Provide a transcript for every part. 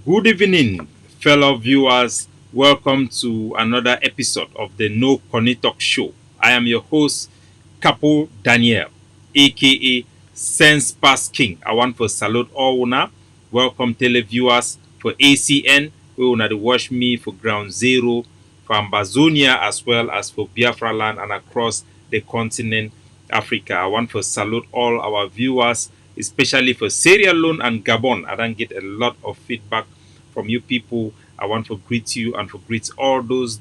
Good evening, fellow viewers. Welcome to another episode of the No Conny Talk Show. I am your host, Capo Daniel, aka Sense Pass King. I want to salute all una. Welcome televiewers for ACN. We want to watch me for Ground Zero, for Ambazonia, as well as for Biafra land and across the continent Africa. I want to salute all our viewers, especially for Sierra Leone and Gabon. I don't get a lot of feedback from you people. I want to greet you and to greet all those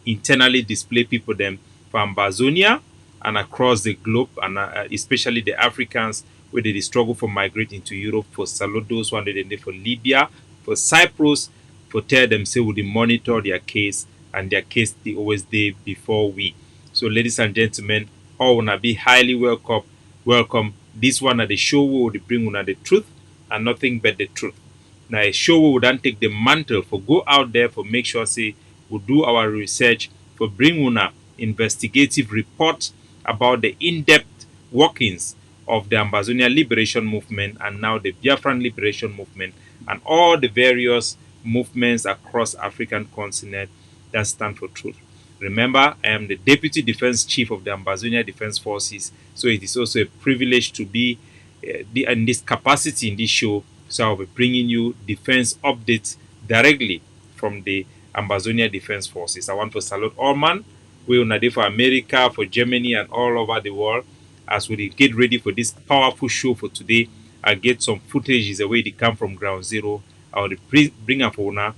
internally display people them from Ambazonia and across the globe, and especially the Africans where they struggle for migrating to Europe. For salute those one they for Libya, for Cyprus, for tell them say we monitor their case, and their case they always there before we. So ladies and gentlemen, all wanna be highly welcome. Welcome. This one at the show will bring una the truth and nothing but the truth. Now a show we would then take the mantle for go out there for make sure say we do our research for bring una investigative report about the in-depth workings of the Ambazonia Liberation Movement and now the Biafran Liberation Movement and all the various movements across African continent that stand for truth. Remember, I am the Deputy Defense Chief of the Ambazonia Defense Forces, so it is also a privilege to be in this capacity in this show. So I'll be bringing you defense updates directly from the Ambazonia Defense Forces. I want to salute all man. We are for America, for Germany, and all over the world as we get ready for this powerful show for today. I get some footage is the way they come from Ground Zero. I will bring up now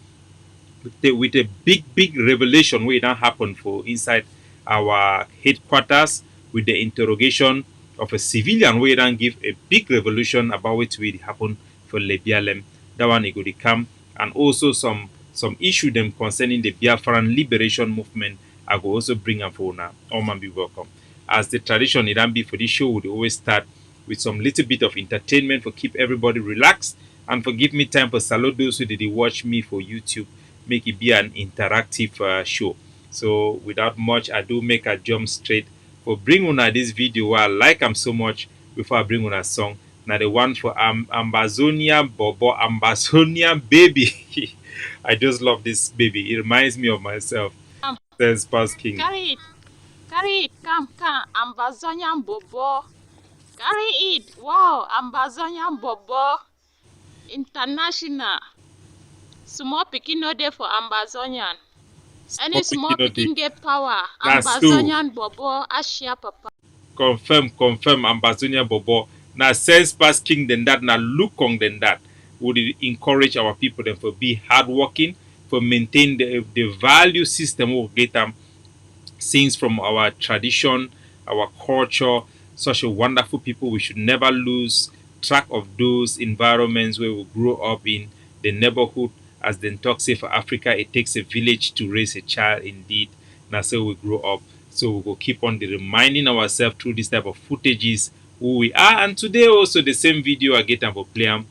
with a big revelation where it don't happen for inside our headquarters with the interrogation of a civilian where it don't give a big revolution about what will happen for Lebialem. That one it could come, and also some issue them concerning the Biafran liberation movement. I will also bring up for now. All man be welcome. As the tradition it don't be for this show, would always start with some little bit of entertainment for keep everybody relaxed and for give me time for salute those who did watch me for YouTube, make it be an interactive show. So without much ado, make a jump straight for bring una this video. I like them so much before I bring una song. Now the one for Ambazonia Bobo, Ambazonia baby. I just love this baby. It reminds me of myself. Says Past King. Carry it, come, Ambazonian Bobo. Carry it, wow, Ambazonian Bobo. International. Small pikin no dey for Ambazonian. Any small pikin get power. Ambazonian Bobo, Ashia Papa. Confirm, Ambazonia Bobo. Now sense past king than that, now look on than that. Would encourage our people then for be hardworking, for maintain the value system we get them things from our tradition, our culture, such a wonderful people. We should never lose track of those environments where we grow up in the neighborhood. As the talk say for Africa, it takes a village to raise a child indeed. Now so we grow up. So we will keep on reminding ourselves through this type of footages who we are. And today also the same video I get for play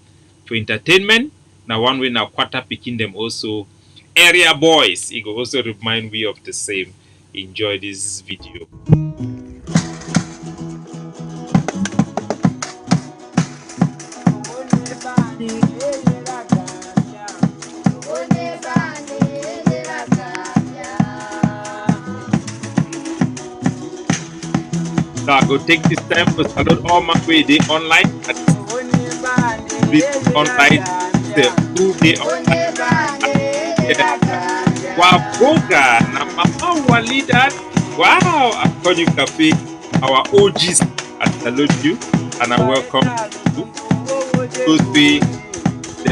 for entertainment. Now one way now quarter picking them also area boys. It will also remind me of the same. Enjoy this video. So I go take this time to salute all my way they online. Online, the 2 day online. Wow, Boga, na Mama Walida. Wow, I call you Cafe, our OGs. I salute you and I welcome you. Those they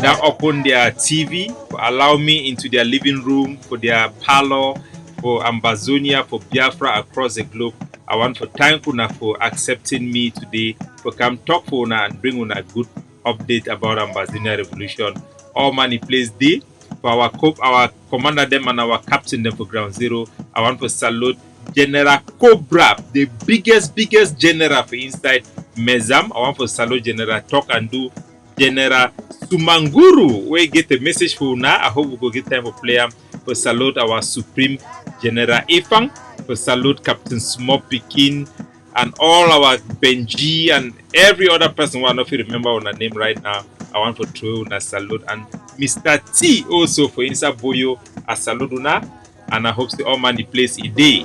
now open their TV, allow me into their living room, for their parlor, for Ambazonia, for Biafra across the globe. I want to thank una for accepting me today, for come talk for una and bring una good update about Ambazonia Revolution. All money plays D. For our commander them and our captain them for Ground Zero. I want to salute General Cobra, the biggest general for inside Mezam. I want to salute General Talk and Do, General Sumanguru. We get a message for now. I hope we go get time for play for salute our Supreme General Ifang, for salute Captain Small Pikin, and all our Benji and every other person who I don't remember on a name right now. I want to throw a salute and Mr. T also for inside Boyo Asaluduna, and I hope the all man the place a day.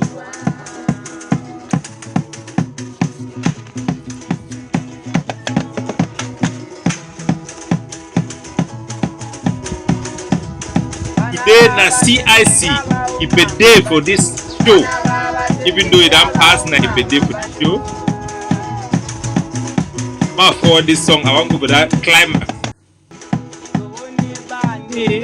Today na CIC if a day for this show, even though it don't pass na if a day for the show. Ma for this song I want to go for that climax. Hey,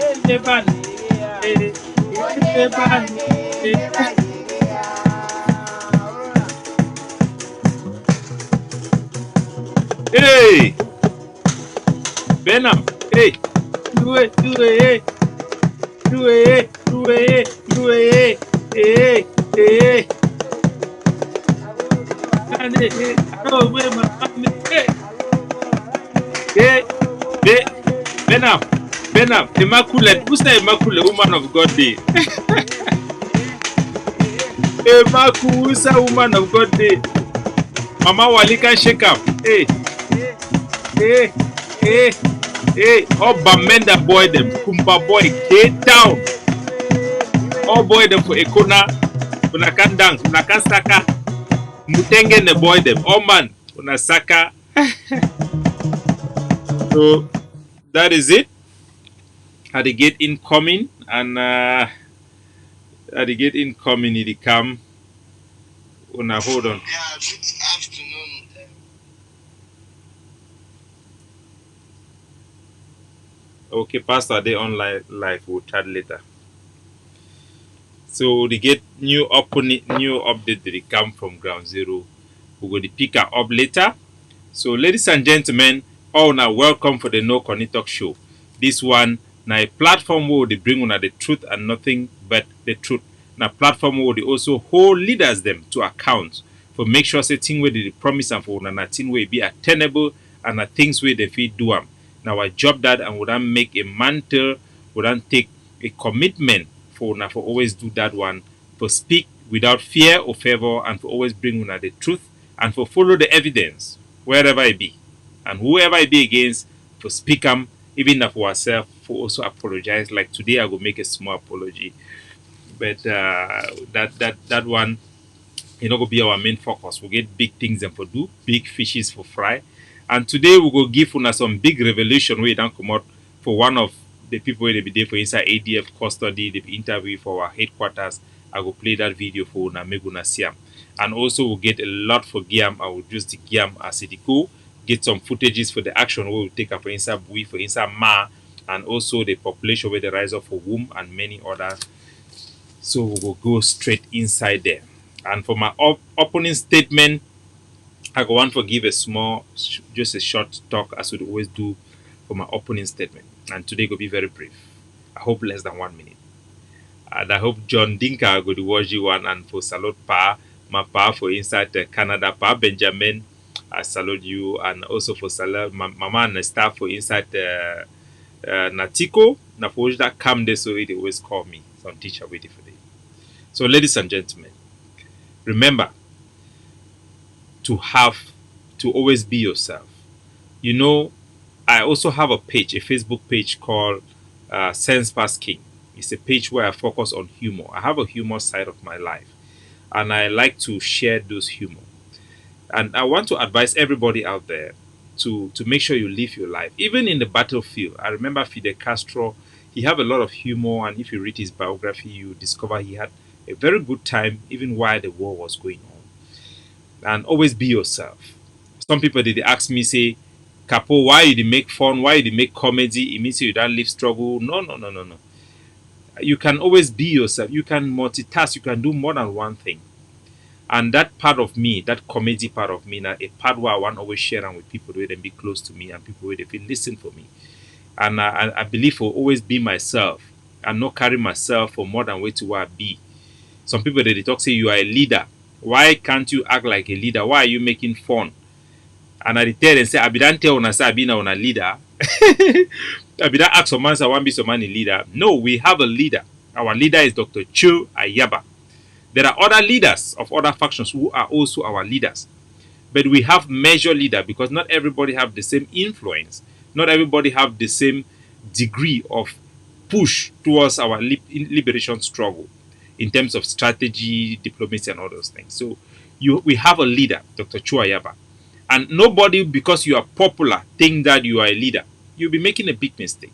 Benham, hey, do it, hey, do it, hey, hey. Hey, Benham, Immaculate, who's the Immaculate woman of God day? Immaculate woman of God day. Mama Wali can shake up. Hey, hey, hey, hey. All Bamenda boy them, Kumba boy, get down. All boy them for Ekona, una can dance, una can saka. Mutenge the boy them, all man, una saka. So that is it. At the gate incoming, and at the gate incoming, it come. Una hold on. Yeah, good afternoon. Okay, Pastor, they on live. We'll chat later. So they get new update that they come from ground zero. We're going to pick her up later. So, ladies and gentlemen, all now welcome for the No Connie Talk Show. This one now a platform where they bring on the truth and nothing but the truth. Now platform where they also hold leaders them to account for make sure say thing where they promise and for na thing where be attainable and na things where they fit do them. Now I job that and would make a mantle, would take a commitment for always do that one, for speak without fear or favor, and for always bring una the truth and for follow the evidence wherever it be, and whoever it be against for speak them, even for ourselves, for also apologize. Like today I will make a small apology, but that one go be our main focus. We get big things and for do big fishes for fry, and today we go give una some big revelation where don't come out for one of the people where they be there for inside ADF custody. They be interview for our headquarters. I will play that video for una make una see am. And also we'll get a lot for Giam. I will use the Giam as it go. Get some footages for the action we will take up for inside Bui, for inside Ma, and also the population where the rise up for womb and many others. So we will go straight inside there. And for my opening statement, I go want to give a small, just a short talk as we always do for my opening statement. And today will be very brief. I hope less than 1 minute. And I hope John Dinka go to watch you one, and for salute Pa, my Pa for inside Canada, Pa Benjamin, I salute you, and also for salute Mama and the staff for inside Natiko, na for that come there, so it always call me some teacher waiting for them. So ladies and gentlemen, remember to always be yourself. You know, I also have a page, a Facebook page called Sense Pass King. It's a page where I focus on humor. I have a humor side of my life, and I like to share those humor. And I want to advise everybody out there to make sure you live your life, even in the battlefield. I remember Fidel Castro. He had a lot of humor, and if you read his biography, you discover he had a very good time even while the war was going on. And always be yourself. Some people they ask me, say, Capo, why you make fun? Why you make comedy? It means you don't live struggle. No. You can always be yourself. You can multitask. You can do more than one thing. And that part of me, that comedy part of me, now a part where I want to always share with people where they be close to me and people where they feel listen for me. And I believe will always be myself and not carry myself for more than way to where I be. Some people they talk say you are a leader. Why can't you act like a leader? Why are you making fun? And I tell them say I be don't tell una say I be now a leader. I be that ask someone say I want be someone a leader. No, we have a leader. Our leader is Dr. Chu Ayaba. There are other leaders of other factions who are also our leaders. But we have major leader because not everybody have the same influence. Not everybody have the same degree of push towards our liberation struggle in terms of strategy, diplomacy, and all those things. So we have a leader, Dr. Chuayaba. And nobody, because you are popular, think that you are a leader. You'll be making a big mistake.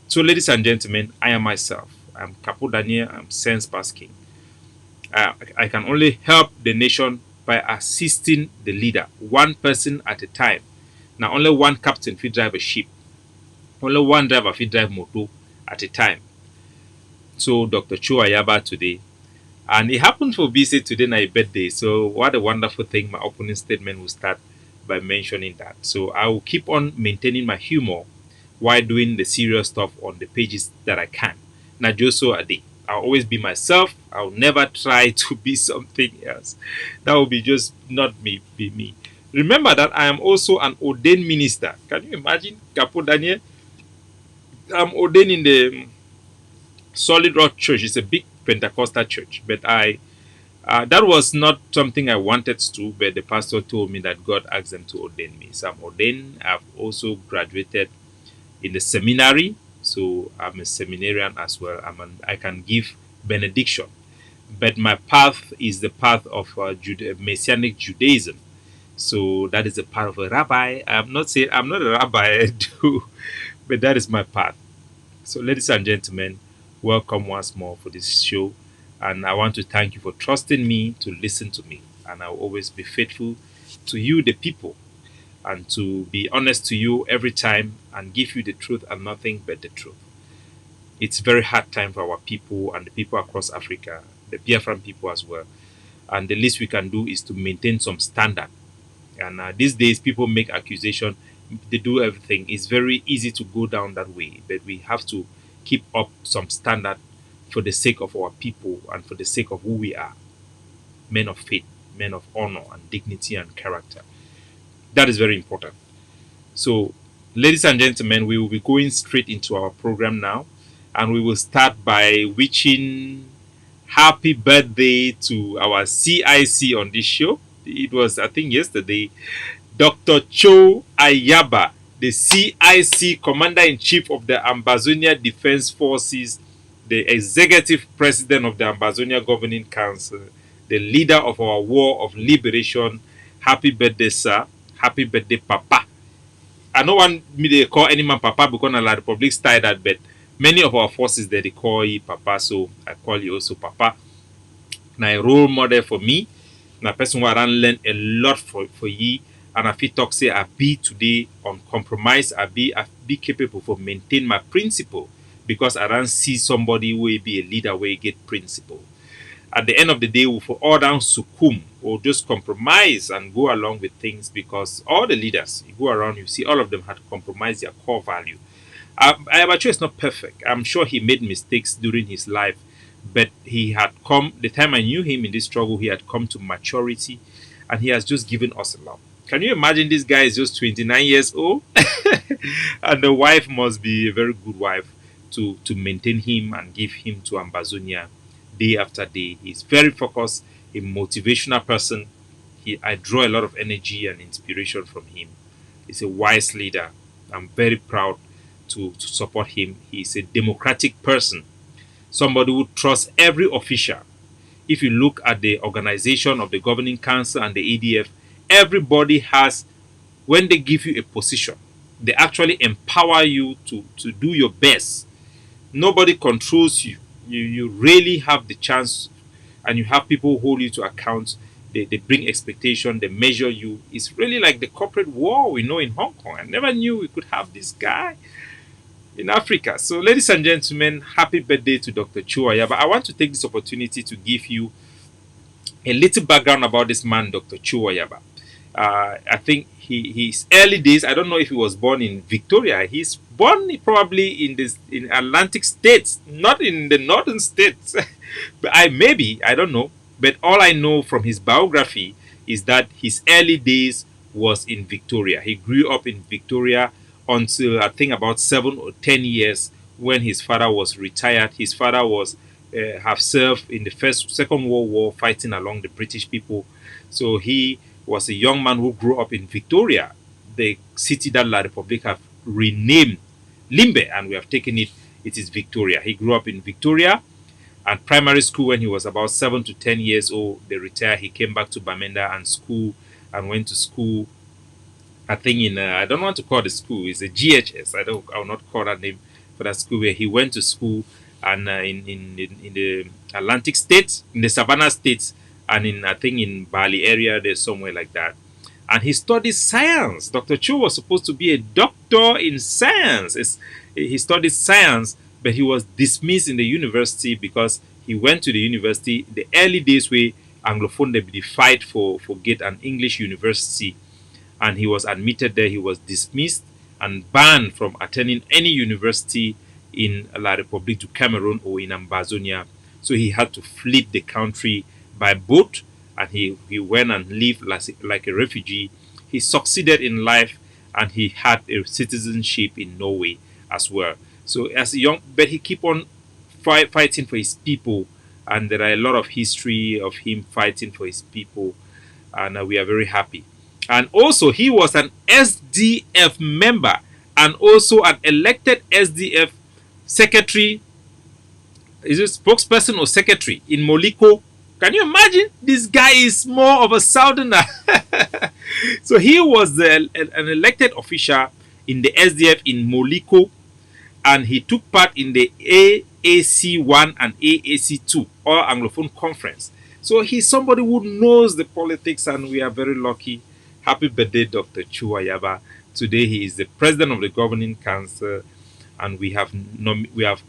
So, ladies and gentlemen, I am myself. I'm Capo Daniel. I'm Sense Basking. I can only help the nation by assisting the leader, one person at a time. Now, only one captain fit drive a ship. Only one driver fit drive motor at a time. So, Dr. Chuayaba today. And it happened for BC today, my birthday. So, what a wonderful thing. My opening statement will start by mentioning that. So, I will keep on maintaining my humor while doing the serious stuff on the pages that I can. Now, just so a day. I'll always be myself. I'll never try to be something else. That will be just not me, be me. Remember that I am also an ordained minister. Can you imagine, Capo Daniel? I'm ordained in the Solid Rock Church. It's a big Pentecostal church, but that was not something I wanted to. But the pastor told me that God asked them to ordain me. So I'm ordained. I've also graduated in the seminary, so I'm a seminarian as well. I can give benediction, but my path is the path of Messianic Judaism. So that is the path of a rabbi. I'm not saying I'm not a rabbi, but that is my path. So, ladies and gentlemen, welcome once more for this show, and I want to thank you for trusting me to listen to me, and I will always be faithful to you, the people, and to be honest to you every time and give you the truth and nothing but the truth. It's a very hard time for our people and the people across Africa, the Biafran people as well. And the least we can do is to maintain some standard. And these days, people make accusation, they do everything. It's very easy to go down that way, but we have to keep up some standard for the sake of our people and for the sake of who we are, men of faith, men of honor and dignity and character. That is very important. So, ladies and gentlemen, we will be going straight into our program now, and we will start by wishing happy birthday to our CIC on this show. It was, I think, yesterday, Dr. Cho Ayaba, the CIC Commander-in-Chief of the Ambazonia Defense Forces, the Executive President of the Ambazonia Governing Council, the leader of our War of Liberation. Happy birthday, sir. Happy birthday, Papa. I don't want me to call any man Papa because the Republic style that, but many of our forces they call you Papa, so I call you also Papa. Now a role model for me, na person who I learn a lot for ye, and I feel talk say I be today on compromise, I be capable for maintain my principle because I don't see somebody who will be a leader where get principle. At the end of the day, we for all down succumb or just compromise and go along with things because all the leaders you go around, you see all of them had compromised their core value. Abacho is not perfect. I'm sure he made mistakes during his life, but he had come, the time I knew him in this struggle, he had come to maturity and he has just given us a lot. Can you imagine this guy is just 29 years old? And the wife must be a very good wife to maintain him and give him to Ambazonia day after day. He's very focused, a motivational person. I draw a lot of energy and inspiration from him. He's a wise leader. I'm very proud to support him. He's a democratic person, somebody who trusts every official. If you look at the organization of the governing council and the ADF, everybody has, when they give you a position, they actually empower you to do your best. Nobody controls you. You really have the chance, and you have people who hold you to account. They bring expectation, they measure you. It's really like the corporate war we know in Hong Kong. I never knew we could have this guy in Africa. So, ladies and gentlemen, happy birthday to Dr. Chuaya. But I want to take this opportunity to give you a little background about this man, Dr. Chuayaba. I think his early days, I don't know if he was born in Victoria. He's born probably in Atlantic states, not in the northern states. But I don't know. But all I know from his biography is that his early days was in Victoria. He grew up in Victoria until I think about 7 or 10 years when his father was retired. His father was have served in the Second World War fighting along the British people. So he was a young man who grew up in Victoria, the city that La Republic have renamed Limbe, and we have taken it. It is Victoria. He grew up in Victoria, and primary school when he was about 7 to 10 years old. They retired. He came back to Bamenda and went to school. I think in I don't want to call the school. It's a GHS. I will not call that name for that school where he went to school and in the Atlantic states, in the Savannah states, and in I think in Bali area, there's somewhere like that. And he studied science. Dr. Chu was supposed to be a doctor in science. He studied science, but he was dismissed in the university because he went to the university the early days where Anglophone they fight for get an English university, and he was admitted there. He was dismissed and banned from attending any university in La République du Cameroon or in Ambazonia. So he had to flee the country by boat, and he went and lived like a refugee. He succeeded in life, and he had a citizenship in Norway as well. So as a young, but he keep on fighting for his people, and there are a lot of history of him fighting for his people, and we are very happy. And also, he was an SDF member and also an elected SDF secretary. Is it spokesperson or secretary in Moliko? Can you imagine? This guy is more of a southerner. So he was an elected official in the SDF in Moliko, and he took part in the AAC1 and AAC2, or Anglophone Conference. So he's somebody who knows the politics, and we are very lucky. Happy birthday, Dr. Chuayaba. Today he is the president of the governing council, and we have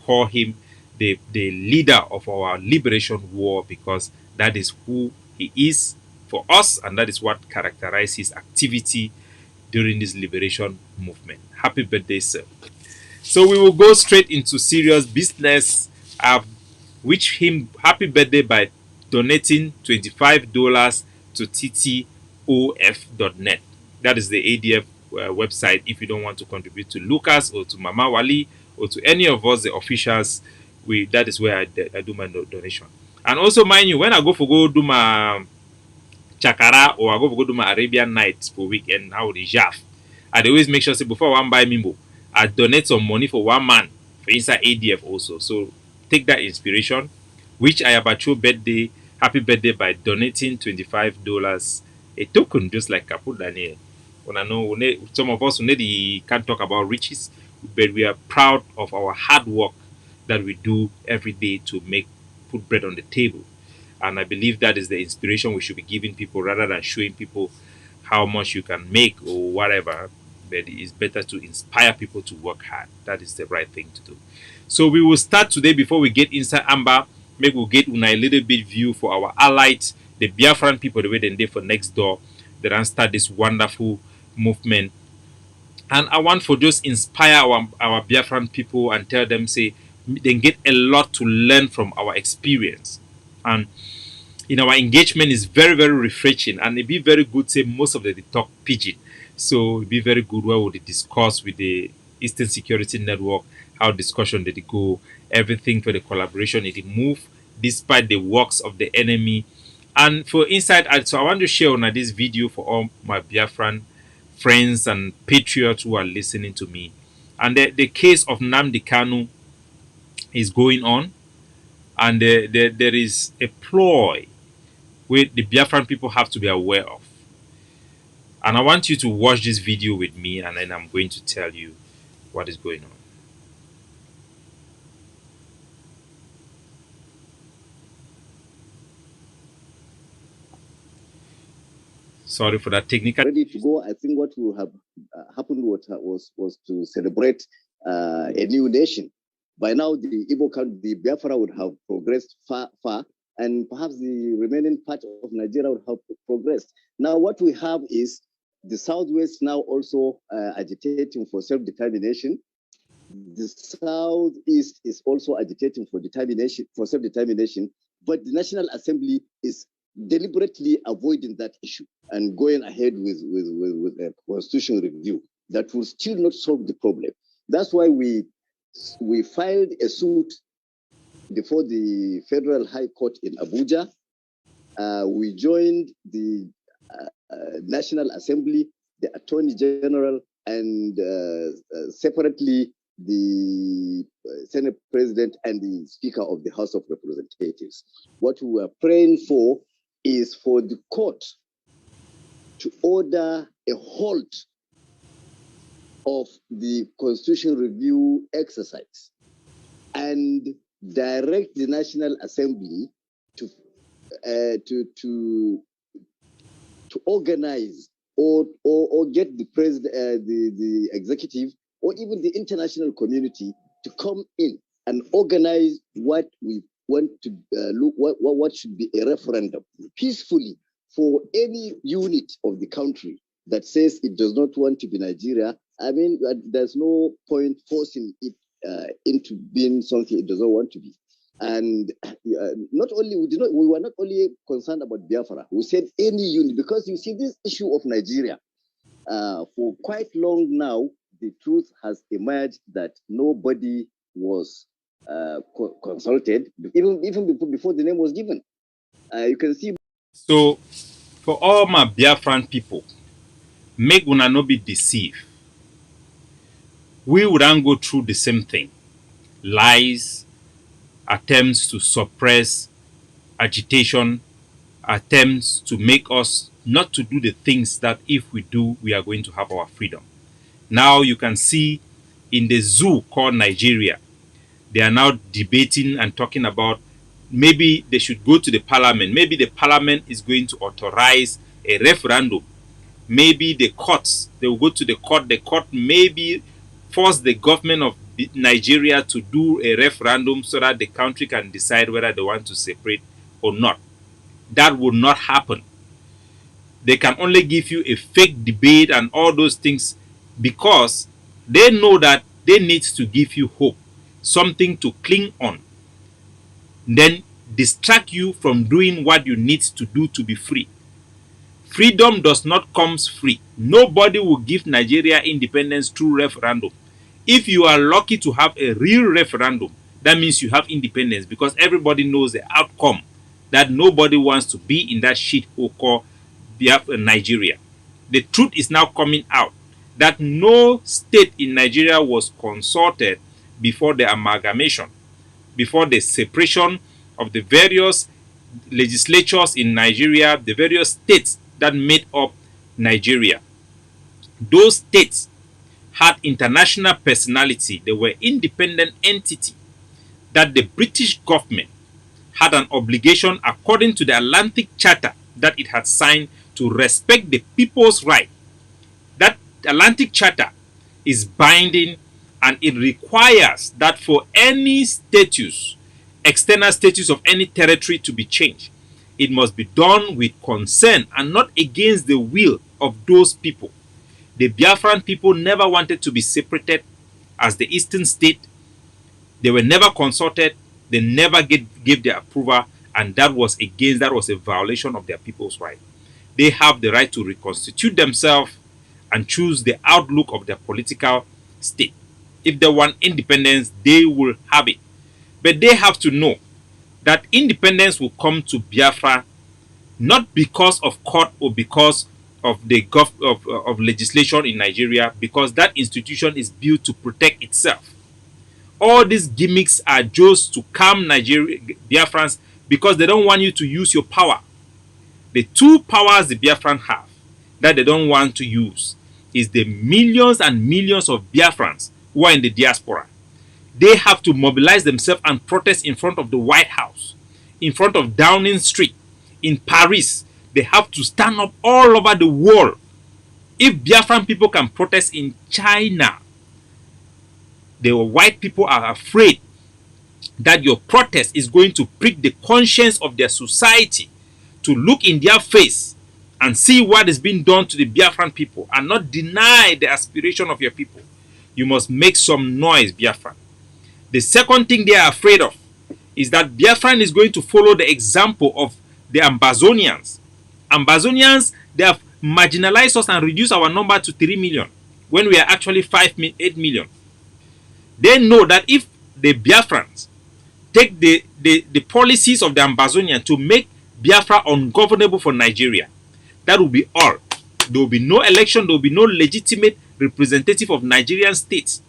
called him the leader of our liberation war, because that is who he is for us, and that is what characterizes his activity during this liberation movement. Happy birthday, sir. So we will go straight into serious business. I've wished him happy birthday by donating $25 to ttof.net. That is the ADF website. If you don't want to contribute to Lucas or to Mama Wali or to any of us, the officials, that is where I do my donation. And also, mind you, when I go do my Chakara or I go do my Arabian nights for weekend, how the Jaf. I always make sure say before one buy Mimbo, I donate some money for one man for inside ADF also. So take that inspiration. Which I about your birthday, happy birthday by donating $25, a token just like Capo Daniel. When I know some of us can't talk about riches, but we are proud of our hard work that we do every day to put bread on the table. And I believe that is the inspiration we should be giving people rather than showing people how much you can make or whatever. But it's better to inspire people to work hard. That is the right thing to do. So we will start today before we get inside Amber. Maybe we'll get a little bit view for our allies, the Biafran people, the way they for next door. They can start this wonderful movement. And I want for just inspire our Biafran people and tell them, say, they get a lot to learn from our experience. And our engagement is very, very refreshing, and it'd be very good. Say most of the talk pidgin, so it'd be very good where we discuss with the Eastern Security Network how discussion did it go, everything for the collaboration it move despite the works of the enemy. And for inside, so I want to share on this video for all my Biafran friends and patriots who are listening to me. And the case of Nnamdi Kanu is going on, and there is a ploy where the Biafran people have to be aware of. And I want you to watch this video with me, and then I'm going to tell you what is going on. Sorry for that technical. Ready to go. I think what will have happened was to celebrate a new nation. By now, the Igbo country, the Biafra would have progressed far, and perhaps the remaining part of Nigeria would have progressed. Now, what we have is the Southwest now also agitating for self-determination. The Southeast is also agitating for self-determination, but the National Assembly is deliberately avoiding that issue and going ahead with a constitutional review that will still not solve the problem. That's why we filed a suit before the Federal High Court in Abuja. We joined the National Assembly, the Attorney General, and separately the Senate President and the Speaker of the House of Representatives. What we are praying for is for the court to order a halt of the constitution review exercise and direct the National Assembly to organize or get the president, the executive, or even the international community to come in and organize what we want to look what should be a referendum peacefully for any unit of the country that says it does not want to be Nigeria. I mean, there's no point forcing it into being something it does not want to be. And not only we were not only concerned about Biafra, we said any unit, because you see this issue of Nigeria for quite long now. The truth has emerged that nobody was consulted, even before the name was given. You can see. So, for all my Biafran people, make una no be deceived. We wouldn't go through the same thing. Lies, attempts to suppress, agitation, attempts to make us not to do the things that if we do, we are going to have our freedom. Now you can see in the zoo called Nigeria, they are now debating and talking about maybe they should go to the parliament. Maybe the parliament is going to authorize a referendum. Maybe the courts, they will go to the court. The court maybe force the government of Nigeria to do a referendum so that the country can decide whether they want to separate or not. That will not happen. They can only give you a fake debate and all those things because they know that they need to give you hope, something to cling on, then distract you from doing what you need to do to be free. Freedom does not come free. Nobody will give Nigeria independence through referendum. If you are lucky to have a real referendum, that means you have independence because everybody knows the outcome, that nobody wants to be in that shit hole called Nigeria. The truth is now coming out that no state in Nigeria was consulted before the amalgamation, before the separation of the various legislatures in Nigeria, the various states that made up Nigeria. Those states had international personality. They were independent entity that the British government had an obligation according to the Atlantic Charter that it had signed to respect the people's right. That Atlantic Charter is binding and it requires that for any status, external status of any territory to be changed, it must be done with consent and not against the will of those people. The Biafran people never wanted to be separated as the eastern state. They were never consulted. They never gave their approval, and that was a violation of their people's right. They have the right to reconstitute themselves and choose the outlook of their political state. If they want independence, they will have it. But they have to know that independence will come to Biafra not because of court or because of the of legislation in Nigeria, because that institution is built to protect itself. All these gimmicks are just to calm Biafrans because they don't want you to use your power. The two powers the Biafrans have that they don't want to use is the millions and millions of Biafrans who are in the diaspora. They have to mobilize themselves and protest in front of the White House, in front of Downing Street, in Paris. They have to stand up all over the world. If Biafran people can protest in China, the white people are afraid that your protest is going to prick the conscience of their society to look in their face and see what is being done to the Biafran people and not deny the aspiration of your people. You must make some noise, Biafran. The second thing they are afraid of is that Biafran is going to follow the example of the Ambazonians. Ambazonians, they have marginalized us and reduced our number to 3 million when we are actually 8 million. They know that if the Biafrans take the policies of the Ambazonian to make Biafra ungovernable for Nigeria, that will be all. There will be no election, there will be no legitimate representative of Nigerian states.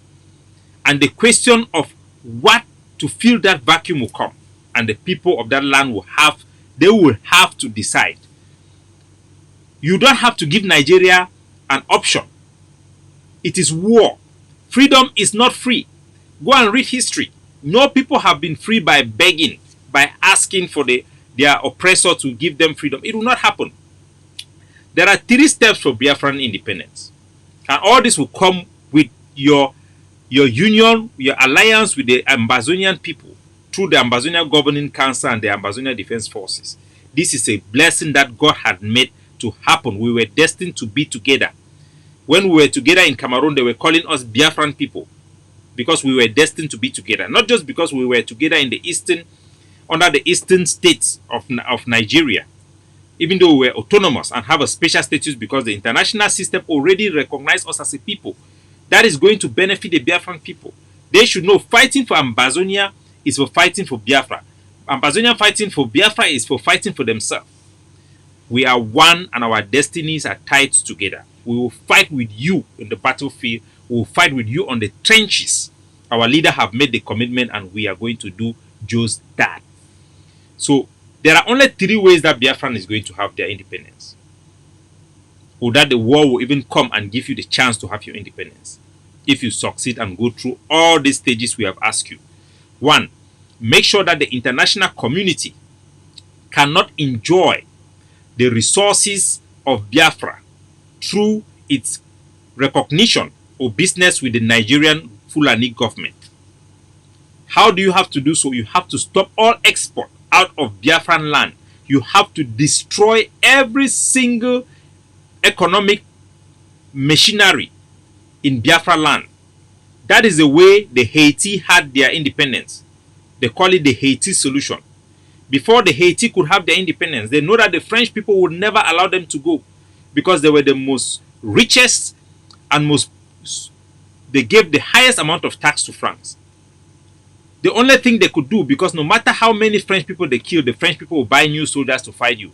And the question of what to fill that vacuum will come. And the people of that land will have to decide. You don't have to give Nigeria an option. It is war. Freedom is not free. Go and read history. No people have been free by begging, by asking for their oppressor to give them freedom. It will not happen. There are 3 steps for Biafran independence. And all this will come with your union, your alliance with the Ambazonian people through the Ambazonian Governing Council and the Ambazonian Defense Forces. This is a blessing that God had made to happen. We were destined to be together. When we were together in Cameroon, they were calling us Biafran people because we were destined to be together. Not just because we were together in the under the eastern states of Nigeria, even though we were autonomous and have a special status because the international system already recognized us as a people. That is going to benefit the Biafran people. They should know fighting for Ambazonia is for fighting for Biafra. Ambazonia fighting for Biafra is for fighting for themselves. We are one and our destinies are tied together. We will fight with you in the battlefield. We will fight with you on the trenches. Our leader have made the commitment and we are going to do just that. So there are only 3 ways that Biafran is going to have their independence. Or that the war will even come and give you the chance to have your independence. If you succeed and go through all these stages we have asked you. 1, make sure that the international community cannot enjoy the resources of Biafra through its recognition or business with the Nigerian Fulani government. How do you have to do so? You have to stop all export out of Biafran land. You have to destroy every single economic machinery in Biafra land. That is the way the Haiti had their independence. They call it the Haiti solution. Before the Haiti could have their independence, they know that the French people would never allow them to go because they were the most richest and they gave the highest amount of tax to France. The only thing they could do, because no matter how many French people they kill, the French people will buy new soldiers to fight you.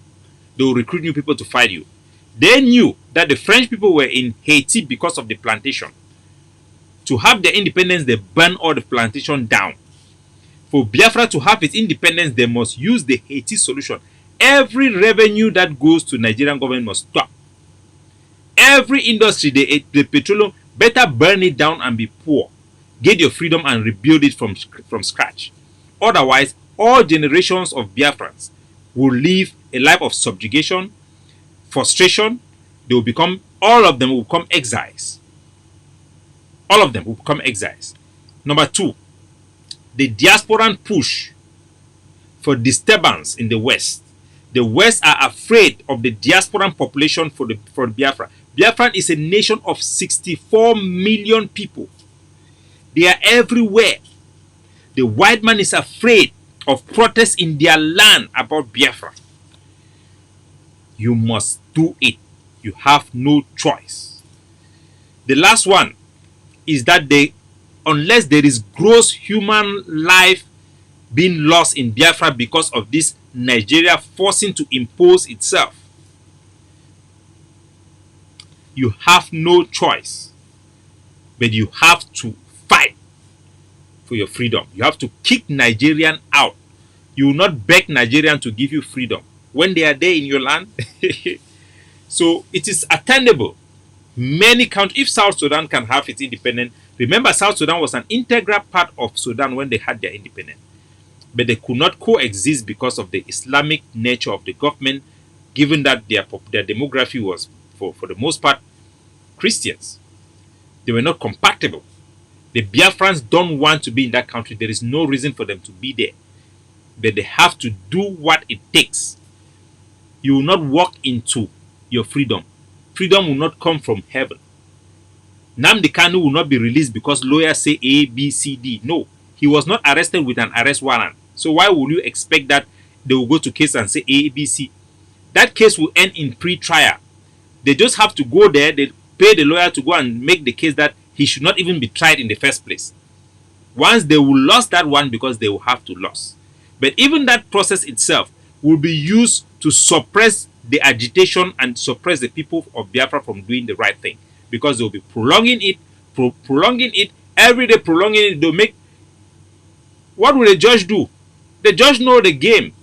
They will recruit new people to fight you. They knew that the French people were in Haiti because of the plantation. To have their independence, they burned all the plantation down. For Biafra to have its independence, they must use the Haiti solution. Every revenue that goes to Nigerian government must stop. Every industry, the petroleum, better burn it down and be poor. Get your freedom and rebuild it from scratch. Otherwise, all generations of Biafrans will live a life of subjugation, frustration. All of them will become exiles. All of them will become exiles. Number 2, the diasporan push for disturbance in the West. The West are afraid of the diasporan population for Biafra. Biafra is a nation of 64 million people. They are everywhere. The white man is afraid of protests in their land about Biafra. You must do it. You have no choice. The last one is that unless there is gross human life being lost in Biafra because of this Nigeria forcing to impose itself, you have no choice, but you have to fight for your freedom. You have to kick Nigerian out. You will not beg Nigerian to give you freedom when they are there in your land. So it is attainable. Many countries, if South Sudan can have its independence, remember South Sudan was an integral part of Sudan when they had their independence. But they could not coexist because of the Islamic nature of the government, given that their demography was, for the most part, Christians. They were not compatible. The Biafrans don't want to be in that country. There is no reason for them to be there. But they have to do what it takes. You will not walk into your freedom. Freedom will not come from heaven. Nnamdi Kanu will not be released because lawyers say A, B, C, D. No. He was not arrested with an arrest warrant. So why would you expect that they will go to case and say A, B, C? That case will end in pre-trial. They just have to go there. They pay the lawyer to go and make the case that he should not even be tried in the first place. Once they will lose that one because they will have to lose. But even that process itself will be used to suppress the agitation and suppress the people of Biafra from doing the right thing, because they will be prolonging it Every day prolonging it, they'll make. What will the judge do? The judge know the game.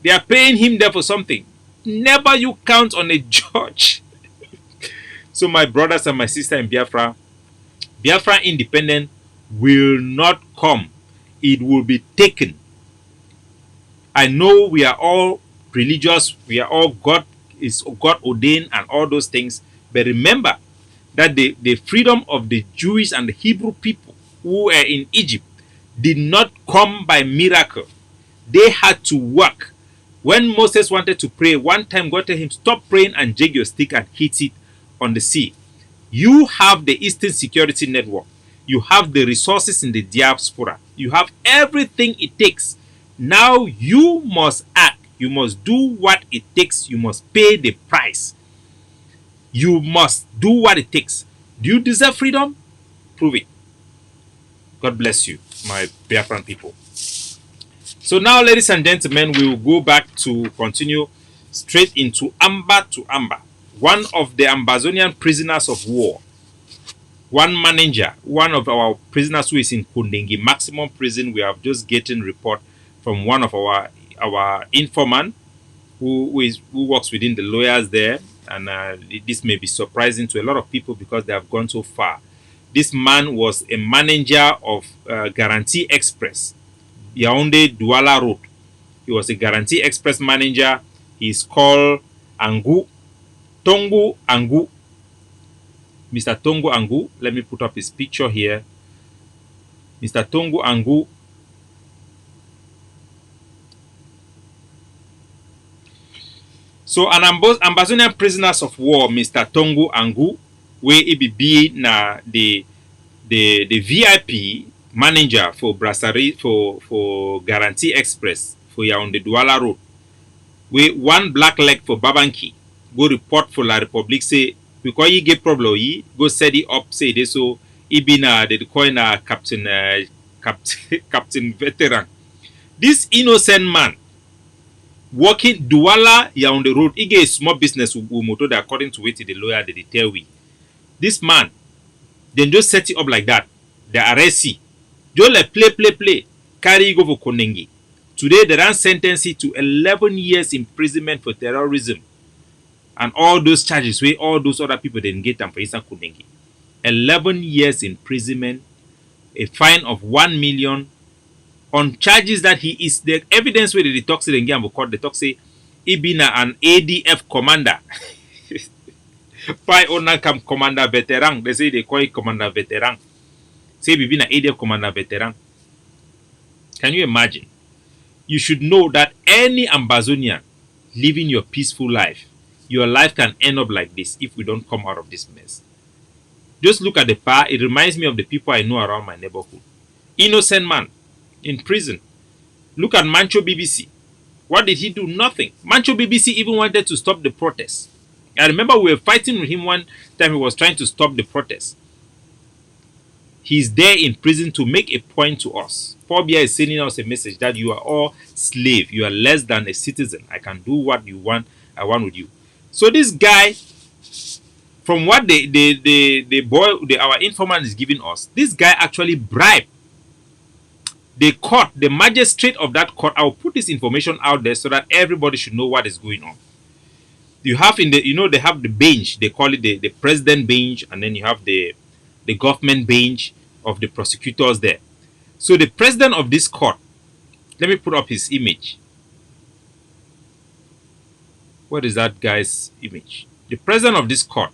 They are paying him there for something. Never you count on a judge. So my brothers and my sister in Biafra, Biafra independence will not come. It will be taken. I know we are all religious, we are all God ordained and all those things. But remember that the freedom of the Jewish and the Hebrew people who were in Egypt did not come by miracle. They had to work. When Moses wanted to pray, one time God told him, stop praying and jig your stick and hit it on the sea. You have the Eastern Security Network. You have the resources in the diaspora. You have everything it takes. Now you must act. You must do what it takes. You must pay the price. You must do what it takes. Do you deserve freedom? Prove it. God bless you, my Biafran people. So now, ladies and gentlemen, we will go back to continue straight into Amba to Amba. One of the Ambazonian prisoners of war, one manager, one of our prisoners who is in Kundengi maximum prison. We have just getting report from one of our informant who works within the lawyers there, and this may be surprising to a lot of people because they have gone so far. This man was a manager of Guarantee Express, Yaoundé Douala Road. He was a Guarantee Express manager. He's called Angu, Tongu Angu. Mr. Tongu Angu. Let me put up his picture here. Mr. Tongu Angu. So an Ambazonian prisoners of war, Mr. Tongu Angu, where he be na the VIP manager for Brasserie for Guarantee Express for Yaoundé Douala Road. We one black leg for Babanki go report for La Republique say because he get problem he go set it up say this so he be na the coin captain captain veteran. This innocent man working Douala Yaoundé Road, he get a small business with motor that according to it the lawyer they tell we. This man then just set it up like that. They arrest him. Just like play. Carry go for Konengi. Today they ran sentence him to 11 years imprisonment for terrorism. And all those charges where all those other people didn't get them for Eastern Konengi. 11 years imprisonment, a fine of 1 million on charges that he is the evidence where the talk say the game court the talk say he been an ADF commander. Pai owner come commander veteran. They say they call it commander veteran. Say we been an ADF commander veteran. Can you imagine? You should know that any Ambazonian living your peaceful life, your life can end up like this if we don't come out of this mess. Just look at the power. It reminds me of the people I know around my neighborhood. Innocent man in prison. Look at Mancho BBC. What did he do? Nothing. Mancho BBC even wanted to stop the protest. I remember we were fighting with him one time he was trying to stop the protest. He's there in prison to make a point to us. Phobia is sending us a message that you are all slave. You are less than a citizen. I can do what you want. I want with you. So this guy, from what our informant is giving us, this guy actually bribed the court, the magistrate of that court. I'll put this information out there so that everybody should know what is going on. You have they have the bench. They call it the president bench, and then you have the government bench of the prosecutors there. So the president of this court, let me put up his image. What is that guy's image? The president of this court.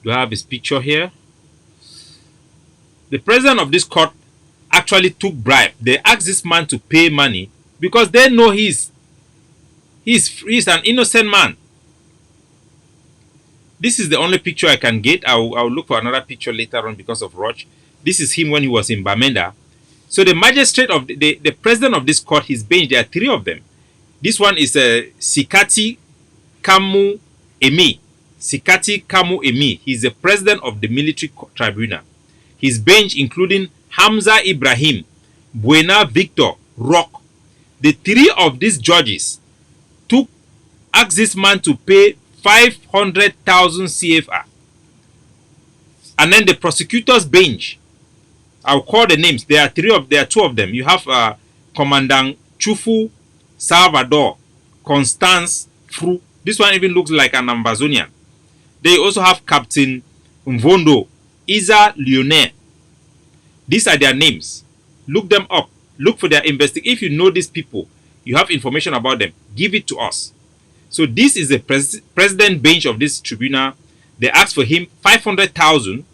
Do I have his picture here? The president of this court actually took bribe. They asked this man to pay money because they know he's an innocent man. This is the only picture I can get. I'll look for another picture later on because of Roch. This is him when he was in Bamenda. So the magistrate of the president of this court, his bench, there are three of them. This one is Sikati Kamu Emi. Sikati Kamu Emi. He's the president of the military tribunal. His bench including Hamza Ibrahim, Buena Victor, Rock. The three of these judges asked this man to pay 500,000 CFR. And then the prosecutors bench, I'll call the names. There are two of them. You have Commandant Chufu Salvador Constance Fru. This one even looks like an Ambazonian. They also have Captain Mvondo Isa Leone. These are their names. Look them up. Look for their investigation. If you know these people, you have information about them, give it to us. So this is the president bench of this tribunal. They asked for him 500,000.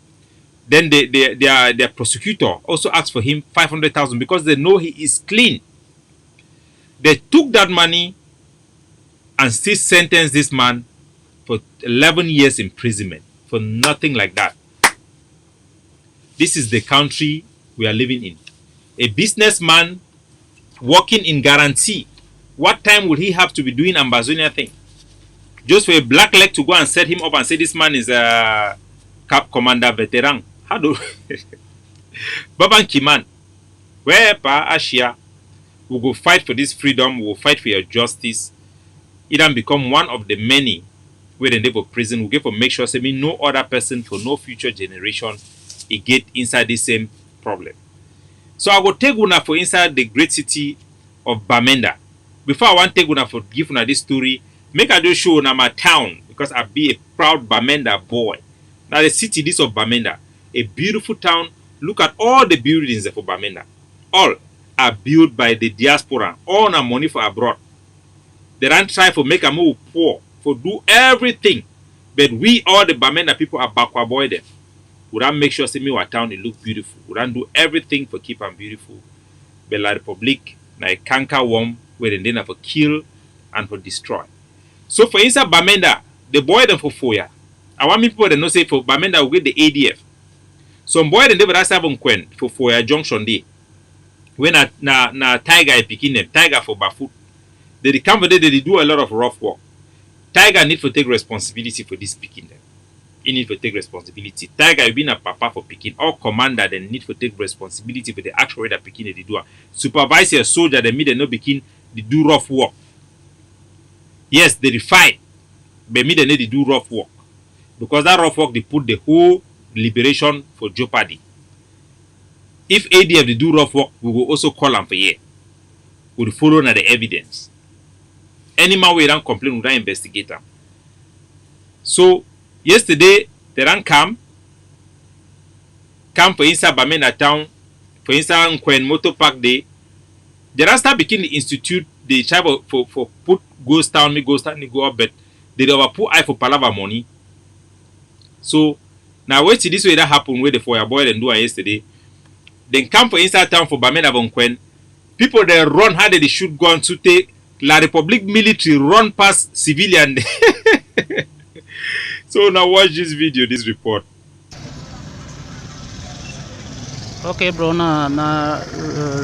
Then their prosecutor also asked for him 500,000 because they know he is clean. They took that money and still sentenced this man for 11 years imprisonment for nothing like that. This is the country we are living in. A businessman working in guarantee. What time would he have to be doing Ambazonia thing? Just for a black leg to go and set him up and say this man is a Cap Commander veteran. How do Baban Kiman, where Pa Ashia will go fight for this freedom, will fight for your justice, it and become one of the many where they for prison, will get for make sure say me no other person for no future generation he get inside the same problem. So I will take una for inside the great city of Bamenda. Before I want to take una for give una this story, make I just show una my town because I be a proud Bamenda boy. Now the city this of Bamenda, a beautiful town. Look at all the buildings for Bamenda. All are built by the diaspora. All na money for abroad. They don't try to make a move poor, for do everything. But we all the Bamenda people are backward boy them. We don't make sure say me our town it look beautiful. We don't do everything for keep them beautiful. But La Republic na a canker worm where they then for kill and for destroy. So for inside Bamenda, the boy them for 4 years. I want people to know say for Bamenda we get the ADF. Some boy they never have Quen for 4 year junction day. When na Tiger picking them, Tiger for Bafut. They come there, they do a lot of rough work. Tiger need to take responsibility for this picking them. He need to take responsibility. Tiger you been a papa for picking. All commander they need to take responsibility for the actual way that picking they do. Supervise your soldier they meet they no picking they do rough work. Yes, they fight, but me they need to do rough work. Because that rough work they put the whole liberation for jeopardy. If ADF they do rough work, we will also call them for here. We will follow na the evidence. Any man we don't complain, we don't investigate them. So yesterday they don't come for inside Bamenda town, for inside Nkwen Motor Park Day. They don't start begin the institute the try for put ghost town, me go up, but they over put eye for palava money. So now wait till this way that happen where the fire boy and do yesterday. Then come for inside town for Bamenda Nkwen. People they run how they shoot guns to take La Republic military run past civilian. So now watch this video, this report. Okay, bro. Na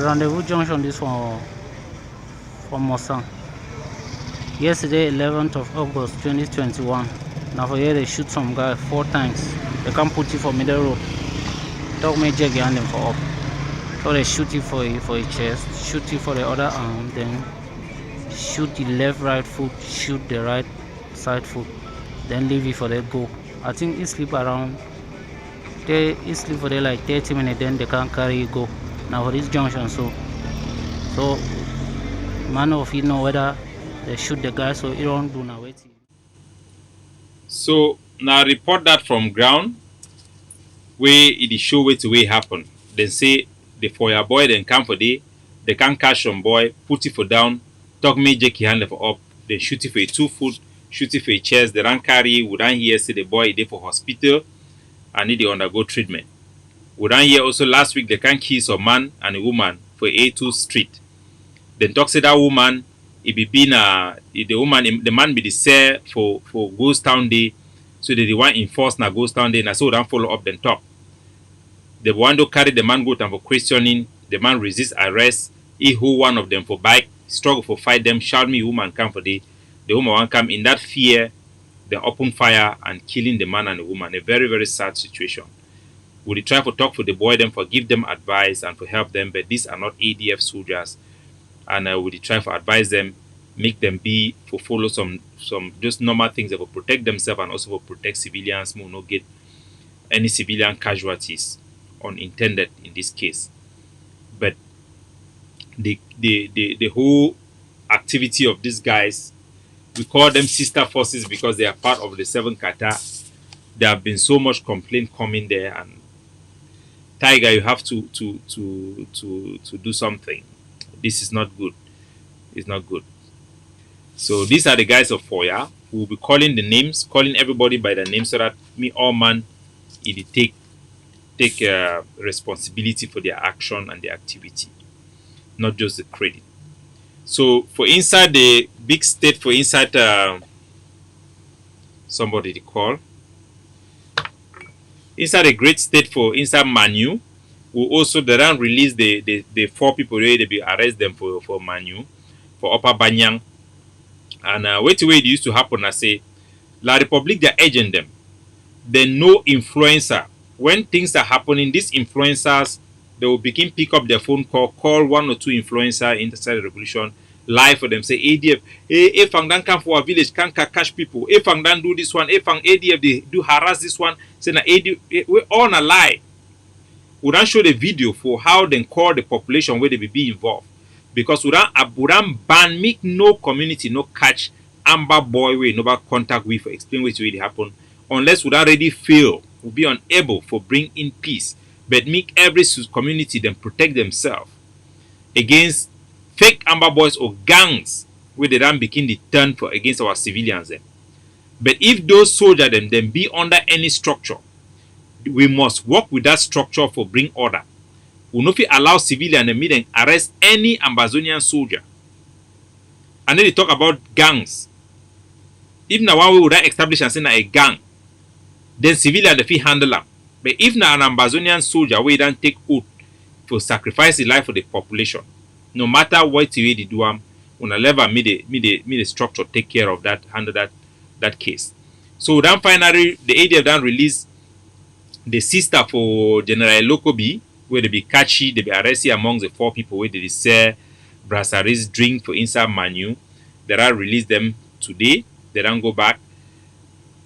rendezvous junction this one from Mosang. Yesterday, 11th of August 2021. Now for here they shoot some guy 4 times. They can't put you for middle road. Talk me jaggy and them for up. So they shoot you for a chest, shoot you for the other arm, then shoot the left right foot, shoot the right side foot, then leave you for the go. I think it sleep around it sleep for there like 30 minutes, then they can't carry you go. Now for this junction, so man of you know whether they shoot the guy, so you don't do now waiting. So now report that from ground where it is show where to way happen. Then say the fire boy then come for day, they can't catch some boy, put it for down, talk me Jackie hand for up, then shoot it for a 2 foot, shoot it for a chest, they don't carry, we don't hear say the boy there for hospital and need to undergo treatment. We don't hear also last week they can kill some man and a woman for A2 street. Then talk say that woman, it be been the man be the sir for Ghost Town Day, so they want enforce na Ghost Town Day, na so don't follow up then top. The one to carry the man go down for questioning, the man resist arrest, he who one of them for bike, struggle for fight them, shout me woman come for the woman one come in that fear, they open fire and killing the man and the woman. A very, very sad situation. We try to talk for the boy them, for give them advice and for help them, but these are not ADF soldiers. And we try to advise them, make them be for follow some just normal things that will protect themselves and also for protect civilians, more no get any civilian casualties unintended in this case. But the whole activity of these guys, we call them sister forces because they are part of the Seven Qatar. There have been so much complaint coming there, and Tiger, you have to do something. This is not good. It's not good. So these are the guys of Foya who will be calling the names, calling everybody by the name, so that me all man it take responsibility for their action and their activity, not just the credit. So for inside the big state, for inside somebody to call inside a great state, for inside Manu, we also they don't release the four people where they be arrest them for Manu, for Upper Banyang. And wait way it used to happen, I say La Republic they agent them. They know influencer. When things are happening, these influencers they will begin pick up their phone call one or two influencer inside the revolution, live for them, say ADF, if I'm done come for a village, can't catch people. If I'm done do this one, if I'm ADF they do harass this one, say na ADF, we all a lie. We don't show the video for how they call the population where they be involved. Because we don't ban, make no community, no catch amber boy way, no contact with for explain what really happen. Unless we don't already fail, we'll be unable for bring in peace. But make every community them protect themselves against fake amber boys or gangs where they don't begin the turn for against our civilians then. But if those soldiers them be under any structure, we must work with that structure for bring order. We no fit allow civilian and meet arrest any Amazonian soldier. And then they talk about gangs. If na one way would establish and say na a gang, then civilian the fit handle them. But if na an Amazonian soldier we don't take oath to sacrifice the life of the population, no matter what way they do am, una never me the structure take care of that, handle that case. So then finally the ADF then release the sister for General Lokobi, where they be catchy, they be arrested among the four people where they sell brasseries drink for inside Manu. They are release them today. They don't go back.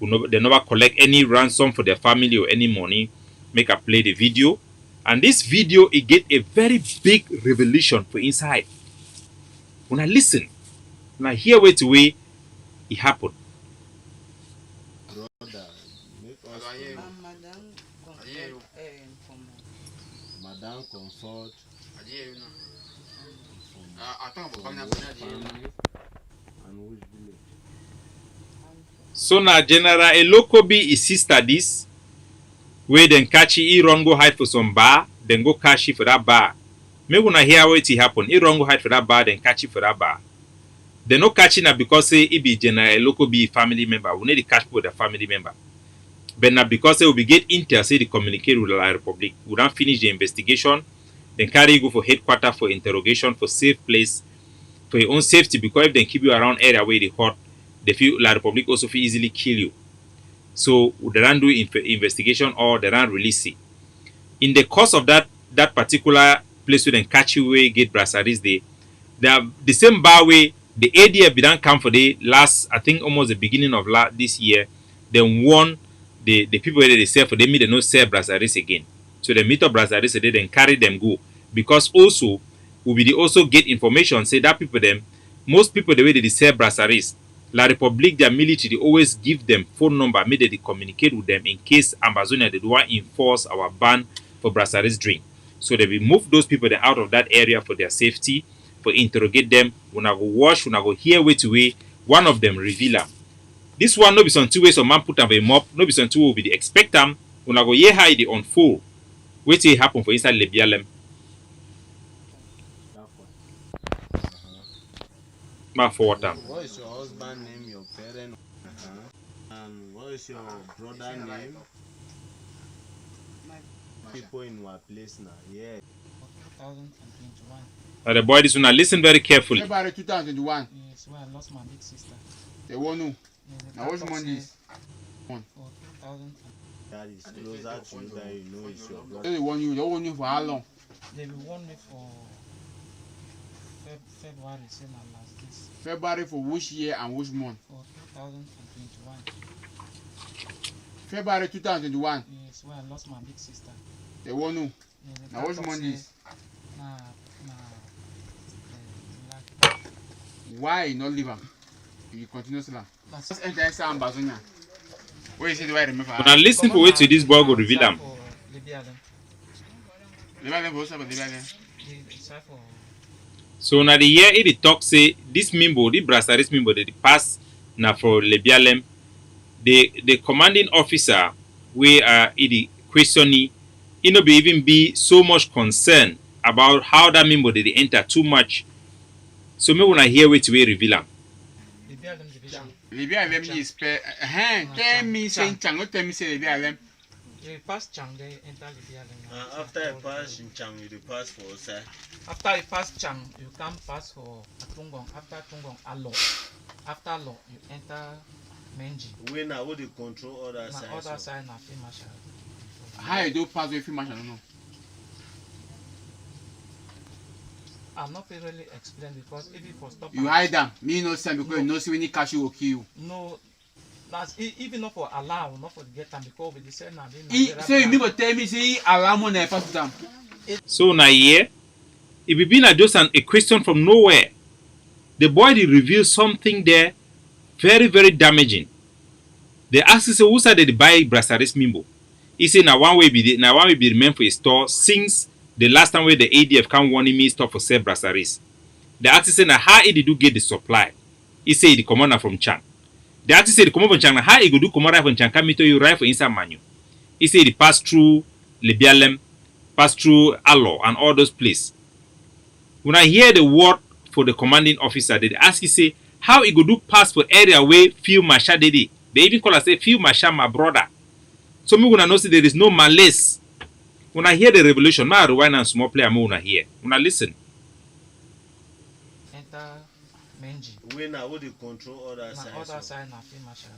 They never collect any ransom for their family or any money. Make a play the video. And this video, it get a very big revelation for inside. When I listen, when I hear way to way, it happened. Brother, make us Madam Comfort from which family and which village. So now General Elokobi is sister this, where then catch he run go hide for some bar, then go catch it for that bar. Maybe when I hear what it happen, he run go hide for that bar, then catch it for that bar. They no catching her because say it be General Elokobi family member. We need to catch with the family member. But now because they will be get intel, say they communicate with the Republic. We don't finish the investigation, then carry you go for headquarters for interrogation for safe place, for your own safety, because if they keep you around area where they hot, they feel La Republic also feel easily kill you. So they don't do investigation or they don't release it. In the course of that particular place where they catch you where get brasseries they are the same bar way the ADF be don't come for the last, I think almost the beginning of this year, then warn the people that they sell for them, they no sell brasseries again. So they meet up brasseries and they then carry them go. Because also we be also get information say that people them, most people the way they sell brasseries, La Republique, their military, they always give them phone number, make they communicate with them in case Amazonia they do want enforce our ban for brasseries drink. So they will move those people out of that area for their safety, for interrogate them. When I go watch, when I go hear way to way, one of them reveal them. This one no be some two ways some man put them a mop, no be some two will be the expect them. When I go hear how they unfold, wait till it happen for inside Lebialem. That one. Ma forward them. What is your husband name, your parent? And what is your brother name? People in our place now, yeah. 2021. Now the boy this one listen very carefully. February 2021. Yes, where I lost my big sister. The one who. Yes, Now which month is? for 2000. That is closer to you that you know it's your brother. They want you. They want you for how long? They will warn me for February, say my last days. February for which year and which month? For 2021. February 2021. Yes, when I lost my big sister. The one who. Yeah, the Now, which doctor month say, is? Nah, Why you not leave him? You continue to Let's enter inside Ambazonia. Where is it? Do I remember? Now listen for wait till this boy go reveal them. Libya them. Libya them, both of Libya them. For So now the year it talk say this member, the Brassaris member, they pass now for Lebialem. The commanding officer, we are the questioning, it no be even be so much concern about how that member they enter too much. So me when I hear wait we reveal them. Libya them division. Libya them is tell me saying Chang, not tell me say Libya them. You pass Chang, they enter Libya them. After I pass in Chang, you pass for sir. After you pass Chang, you can pass for Tungong. After Tungong, Alo. After Law, you enter Menji. When I would control other side. Other side na Field Marshal. How you do pass with Field Marshal? No. I'm not really explain because if you for stop. You hide them. Me no send because you know see when he catch you will kill you. No. That's even not for allow, not for get them because we say now. So you mean tell me say allow money pass to them. So now here, it be been just a question from nowhere. The boy they reveal something there very, very damaging. They ask you, who said they buy Brassaris Mimbo? He say now one way be remain for a store since the last time where the ADF come warning me stop for sell Brassaris. The artist say now how he do get the supply? He say the commander from Chang. The artist say the commander from Chang now how he go do commander from Chang come to you right for inside manu. He say he pass through Lebialem, pass through Alo and all those places. When I hear the word for the commanding officer, they ask you say how he go do pass for area where Field Marshal did it. They even call us say Field Marshal my brother. So me when I know say there is no malice. When I hear the revolution, my rewind and small player me when I hear. When I listen. Enter Menji. When I would control other side. Other side na Field Marshal.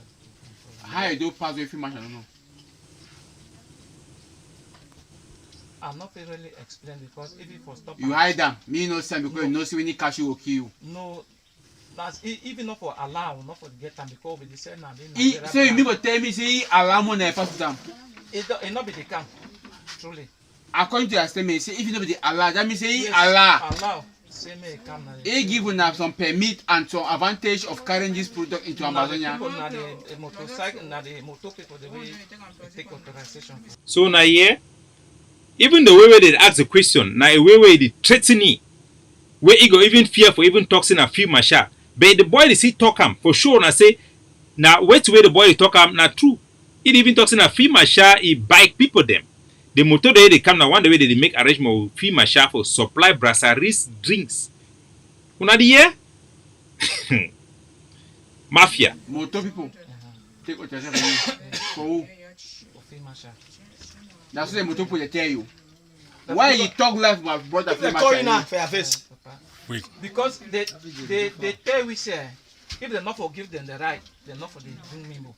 How you do pass with Field Marshal? No. I'm not really explain because if you for stop. You hide them. Me no send because you know see when he catch you will kill you. No. That's even not for allow, not for get them because we say now. So you mean tell me say allow money pass to them. It not be the camp. Truly. According to your statement, say if you know the Allah, that means say Yes, Allah. allow. Say me come now. He give us some permit and some advantage of carrying this product into Amazonia. Na the motorcycle, na the motor people the way take authorization. So now here, even the way where they ask the question, now a way where they threaten me, where he go even fear for even talking a Field Marshal. But the boy they see talk him for sure and I say, now wait where the boy talk him, not true. He even talks in a Field Marshal, he bike people them. The motor they come now one the way they make arrangement with Field Marshal for supply Brassaris drinks. Una the year? Mafia. Motor people take authorization for who? Field Marshal. That's what the motor people they tell you. Why you talk like my brother Field Marshal? For your face. Wait. Because they tell we say if they not forgive them the right, they not for the bring me more.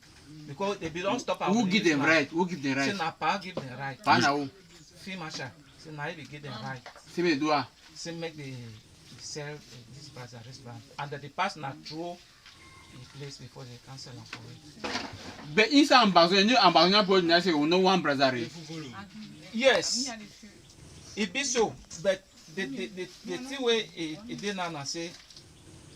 Because they don't stop. Who give them right? Who give them right? Say na pa give them right. Pa na who? Field Marshal. Say na he give them right. Say me do ah. Say make the sell this Brassaris brand and the pass na throw the place before they cancel am for it. But inside Ambazonia board now say we no one Brassaris. Yes, it be so, but the thing where it did now say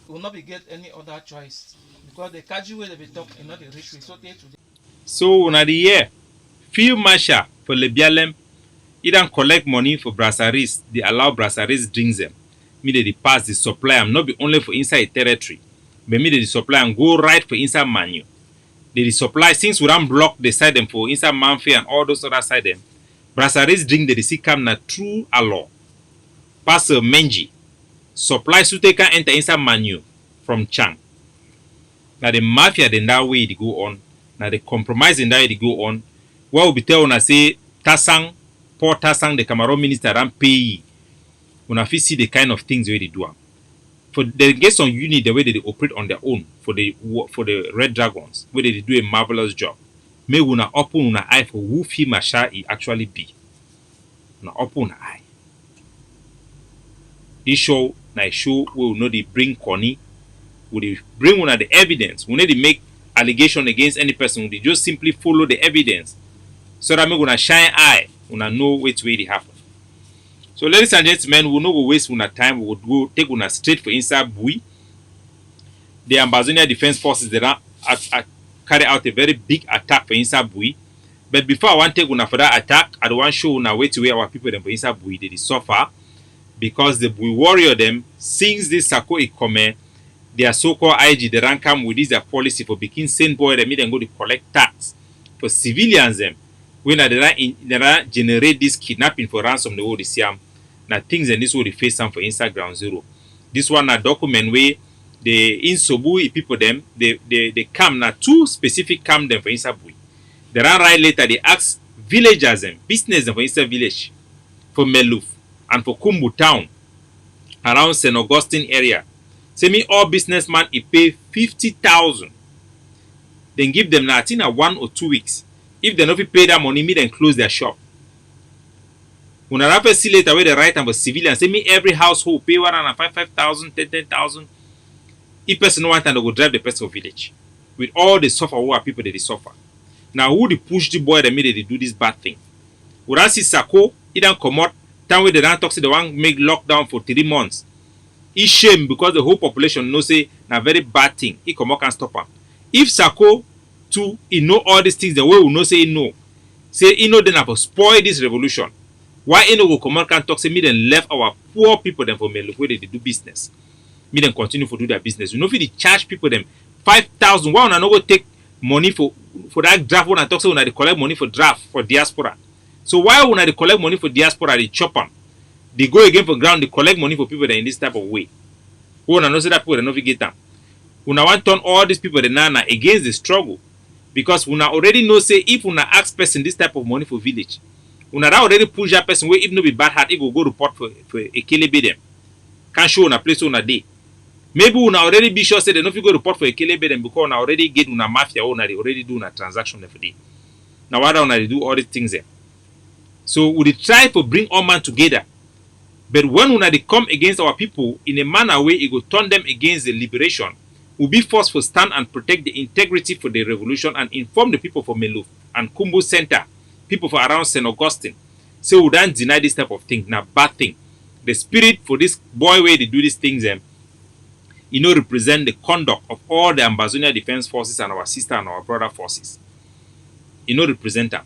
will not be get any other choice because the kaji way they be talk is not the rich way so they today. So una the year, Field Marshal for Lebialem, he don't collect money for Brassaris, they allow Brassaris drinks them. Me they pass the supply am not be only for inside territory, but me they supply and go right for inside manu. They supply since we don't block the side them for inside Manfi and all those other side them. Brassaris drink they see come na through a law. Pass Menji. Supply so they can enter inside manu from Chang. Now the mafia then that way they go on. Now the compromise in that way they go on. What will be tell una say Tasang, poor Tasang, the Cameroon minister and pay. Una fit see the kind of things where they do. For they get some unit the way they operate on their own for the Red Dragons, where they do a marvelous job. May una open una eye for who Field Marshal he actually be. Una open una eye. This show na a show where we know they bring Connie, we they bring una the evidence, we know they make allegation against any person. They just simply follow the evidence so that make una shine eye, una know which way it happen. So ladies and gentlemen, we no go waste una time. We would go take una straight for inside Bui. The Ambazonia Defense Forces they carry out a very big attack for inside Bui. But before I want to take una for that attack, I don't want to show una way to where our people them for inside Bui they suffer because the Bui warrior them since this Sako Ikome, their so-called IG the rank come with this their policy for begin send boy them then go to collect tax for civilians them when they generate this kidnapping for ransom the world Siam. Now things and this will face some for inside ground zero. This one a document where the Insobu people them they come now two specific come them for inside Bui. They ran right later they ask villagers them business them for inside village for Meluf and for Kumbu town around St. Augustine area. Say me all businessman he pay 50,000. Then give them now I think 1 or 2 weeks. If they not pay that money, me then close their shop. When I see later where they write about civilian, say me every household pay 105,000, 10,000. If person no want to go drive the person of village. With all the suffer who are people that they suffer. Now who they push the boy that made they do this bad thing? When I see Sako, he don't come out, time where they don't talk to the one make lockdown for 3 months. It's shame because the whole population know say na very bad thing. He come out can stop him. If Sako too, he know all these things the way we know say he know. Say he know then have spoil this revolution. Why he no go come out can talk say me then left our poor people them for me where they do business. Me then continue to do their business. You know if they charge people them 5,000, why una no go take money for that draft when I talk say una they collect money for draft for diaspora. So why una they collect money for diaspora they chop them? They go again for ground, they collect money for people that in this type of way. Who una know say that people they no fit get them. Una want turn all these people that now against the struggle. Because una already know say if una ask person this type of money for village, una already push that person where if no be bad heart, it go report for a kelebe them. Can't show una place una day. Maybe una already be sure say they no fit go report for a kelebe them because una already get una mafia or una they already do una transaction every day. Now why don't they do all these things there? So we try to bring all man together. But when una they come against our people in a manner where it go turn them against the liberation, will be forced to stand and protect the integrity for the revolution and inform the people for Meluf and Kumbu Center, people for around St. Augustine. So we don't deny this type of thing. Now bad thing. The spirit for this boy where they do these things, represent the conduct of all the Ambazonia Defense Forces and our sister and our brother forces. Represent them.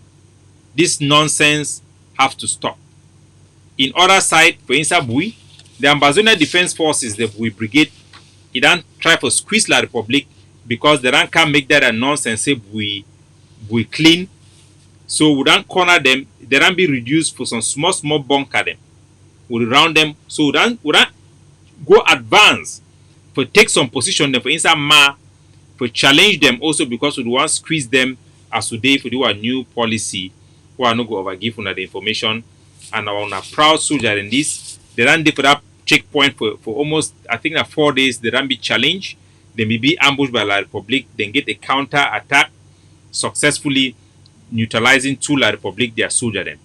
This nonsense have to stop. In other side, for instance, Bui, the Ambazonia Defense Forces, the Bui Brigade, he don't try to squeeze La Republic because they don't can make that a nonsense say we clean. So we don't corner them, they don't be reduced for some small bunker them. We round them, so we don't go advance for take some position them for inside ma for challenge them also because we want squeeze them as today for do a new policy who are not go overgive on the information and on a proud soldier in this they don't for that checkpoint for almost I think 4 days they don't be challenged, they may be ambushed by La Republic, then get a counter attack successfully neutralizing to La Republic their soldier them.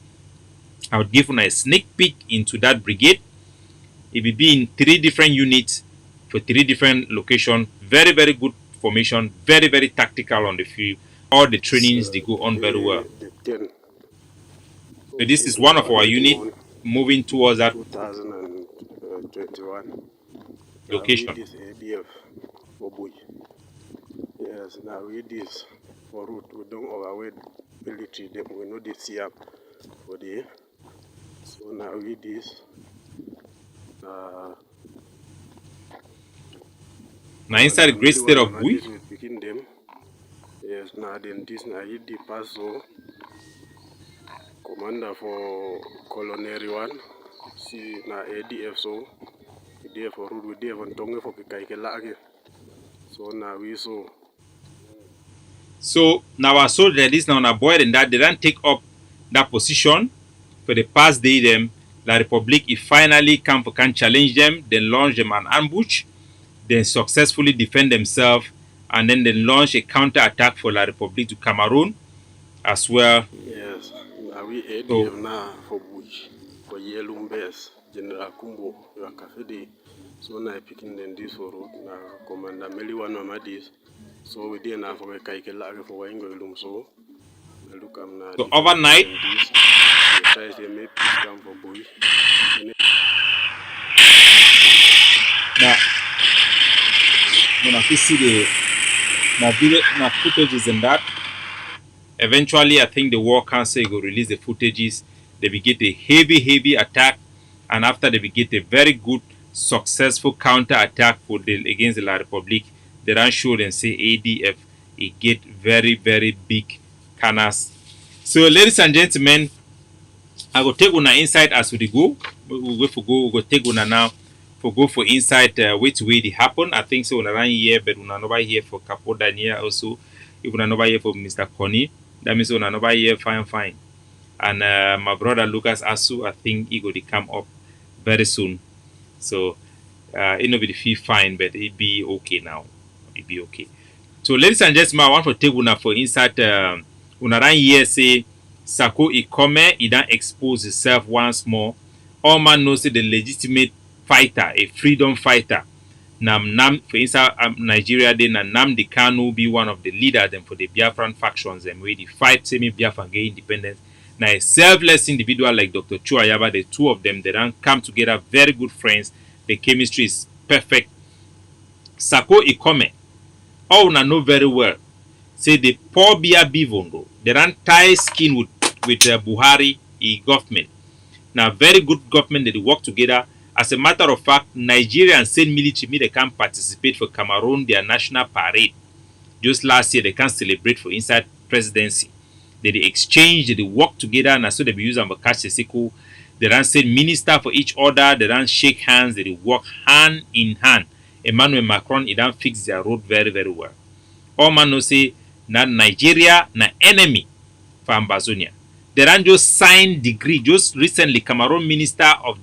I would give them a sneak peek into that brigade. It will be in 3 different units for 3 different locations. Very, very good formation, very, very tactical on the field. All the trainings they go on very well. So this is one of our unit moving towards that 2021 location. This ADF for Bui. Yes, now we this for route. We don't overweight military. Them we know this here for the. So now we this. Now inside the great state of Bui. Begin them. Yes, now then this now he the pass so. Commander for Colonel 1. See na ADF so. ADF for route we there on tongue for Kaikelage. So now we so. So now our soldier this now boy and that they don't take up that position for the past day them. La Republic if finally can challenge them, then launch them an ambush, then successfully defend themselves, and then they launch a counter attack for La Republic to Cameroon as well. Yes, now we ADF now for Bush. For for Yellow Bears, General Kumbo, Yakafede. So now picking them this for road, now Commander Meliwan Mamadis. So we didn't have a Kaikela for Wangolum. So look, I'm now So overnight, this. The tries they make peace come for boy. now when I see the video, footages and that. Eventually, I think the War Council will release the footages. They will get a heavy attack, and after they will get a very good, successful counter attack against the La Republique. They don't show and say ADF. It get very big canas. So, ladies and gentlemen, I will take una inside as we go. We go take una now for go for inside which way it happen. I think so una run here, but una nobody here for Capo Daniel also. If una nobody here for Mr. Connie, that means una nobody here fine. And my brother Lucas Asu, I think he go to come up very soon. So it no be feel fine, but it be okay now. It be okay. So ladies and gentlemen, I want to take una for inside una run here say Sako Ikome, he don't expose himself once more. All man knows the legitimate fighter, a freedom fighter. Nam for inside Nigeria, then Nnamdi Kanu be one of the leaders them for the Biafran factions and where they fight semi Biafran get independence. Now a selfless individual like Dr. Chuayaba, the two of them, they don't come together, very good friends. The chemistry is perfect. Sako Ikome, all una know very well. Say the poor Bia Bivondo, they don't tie skin with Buhari government. Now, very good government that they work together. As a matter of fact, Nigeria and same military they can participate for Cameroon, their national parade. Just last year, they can celebrate for inside presidency. They exchange, they work together, and so they be using Ambakash Seseko. They don't send minister for each other, they don't shake hands, they work hand in hand. Emmanuel Macron, he don't fix their road very well. All man know say, na Nigeria, na enemy for Ambazonia. They don't just sign degree. Just recently, Cameroon Minister of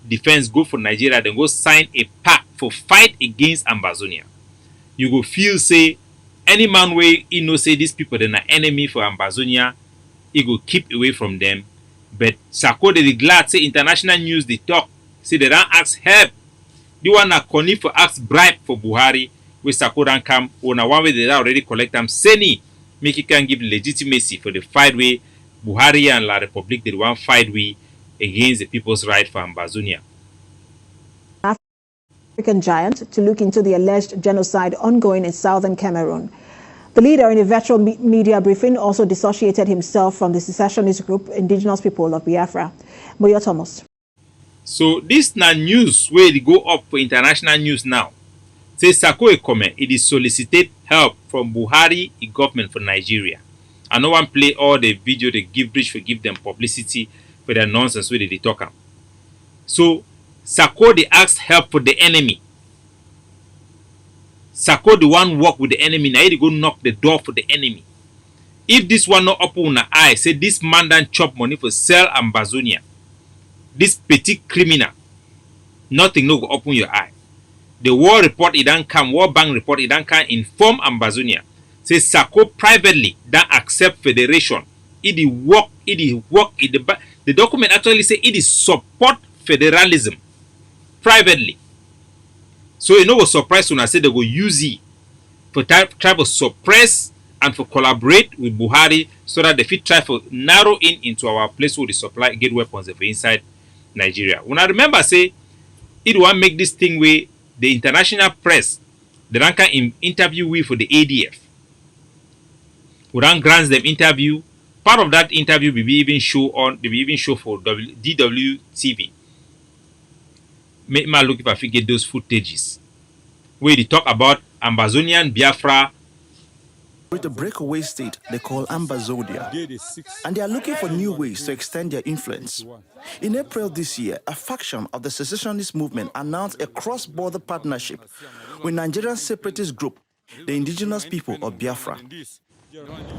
Defense go for Nigeria. Then go sign a pact for fight against Ambazonia. You go feel say any man way he know say these people they're an enemy for Ambazonia. He go keep away from them. But Sako they glad say international news they talk. Say they don't ask help. The one that Koni for ask bribe for Buhari. Where Sako don't come. On a one way they already collect them. Seni make it can give legitimacy for the fight way. Buhari and La Republique did one fight we against the people's right for Ambazonia. African giant to look into the alleged genocide ongoing in southern Cameroon. The leader in a virtual media briefing also dissociated himself from the secessionist group Indigenous People of Biafra. Moyo Thomas. So this now news where they go up for international news now. Say Sako Ekome, it is solicited help from Buhari government for Nigeria. And no one play all the video they give bridge for give them publicity for their nonsense where they talk am. So Sako they ask help for the enemy. Sako the one work with the enemy. Now he go knock the door for the enemy. If this one not open una eye, say this man done chop money for sell Ambazonia. This petty criminal, nothing no go open your eye. The war report it don't come, war bank report it don't come inform Ambazonia. Say Sako privately that accept federation. It work. The document actually say it is support federalism privately. So you know what surprise when I say they go use it for try to suppress and for collaborate with Buhari so that they fit try to narrow into our place where they supply get weapons for inside Nigeria. When I remember say it want make this thing where the international press they don't can interview we for the ADF. We don't grant them interview. Part of that interview will be even show for DWTV. Make me look if I get those footages where they talk about Ambazonian Biafra. With a breakaway state they call Ambazonia, and they are looking for new ways to extend their influence. In April this year, a faction of the secessionist movement announced a cross-border partnership with Nigerian separatist group, the Indigenous People of Biafra.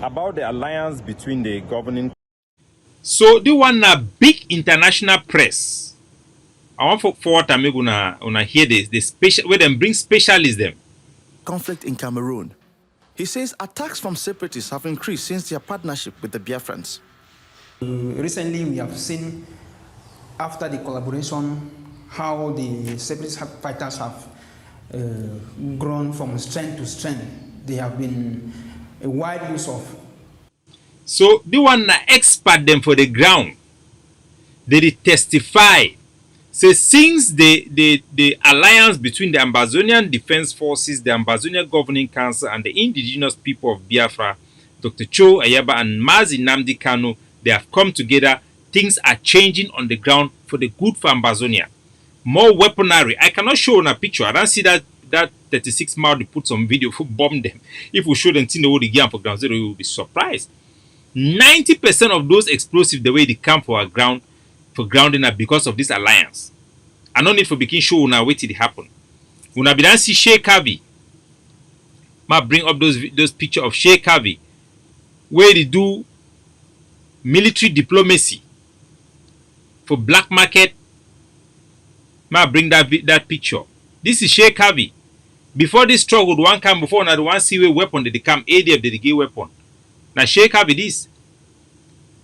About the alliance between the governing. So they want a big international press. I want for to make una hear this. The special where them bring specialists them. Conflict in Cameroon. He says attacks from separatists have increased since their partnership with the Biafrans. Recently, we have seen after the collaboration, how the separatist fighters have grown from strength to strength. They have been a wide use of. So the one na expert them for the ground. They testify. Say since the alliance between the Ambazonian Defense Forces, the Ambazonian Governing Council, and the indigenous people of Biafra, Dr. Cho Ayaba and Mazi Namdi Kanu, they have come together. Things are changing on the ground for the good for Ambazonia. More weaponry. I cannot show on a picture. I don't see that 36 mile they put some video for bomb them. If we show them thing the game for ground zero, you will be surprised. 90% of those explosives the way they come for our ground for grounding are because of this alliance. I no need for begin show una wait till it happen. Una be see Sheikh Kavi. Ma bring up those picture of Sheikh Kavi where they do military diplomacy for black market. Ma bring that picture. This is Sheikh Kavi. Before this struggle, one come before another one see where weapon they come ADF they give weapon. Now Sheikh Kavi this.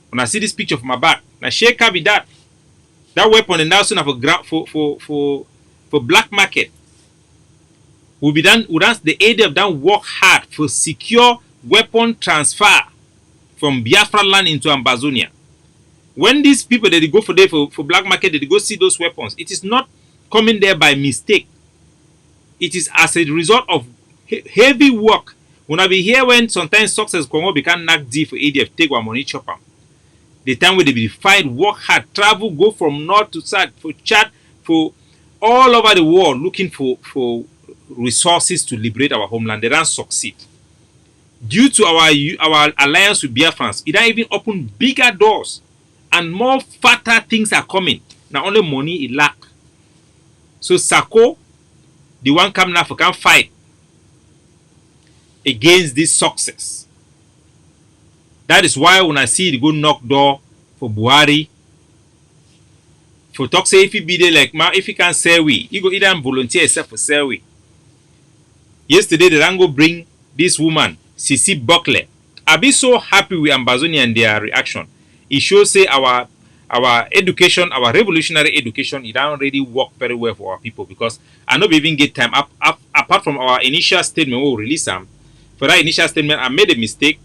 When I see this picture from my back, now Sheikh Kavi that weapon and now soon for black market will be done. The ADF done work hard for secure weapon transfer from Biafra land into Ambazonia. When these people that they go for black market, they go see those weapons. It is not coming there by mistake. It is as a result of heavy work. When I be here when sometimes success Congo become knock D for ADF take one money chopper. The time where they be fight, work hard, travel, go from north to south for chat for all over the world looking for resources to liberate our homeland. They don't succeed. Due to our alliance with Biafrans, it don't even open bigger doors and more fatter things are coming. Now only money it lack. So Sako, the one come now for can fight against this success. That is why when I see it go knock door for Buhari, for talk say if he be there like if he can say we, he go either volunteer himself for say we. Yesterday they don't go bring this woman, Sisi Buckley. I be so happy with Ambazonia and their reaction. It shows say our education, our revolutionary education, it don't really work very well for our people because I not even get time apart from our initial statement we will release them. For that initial statement, I made a mistake.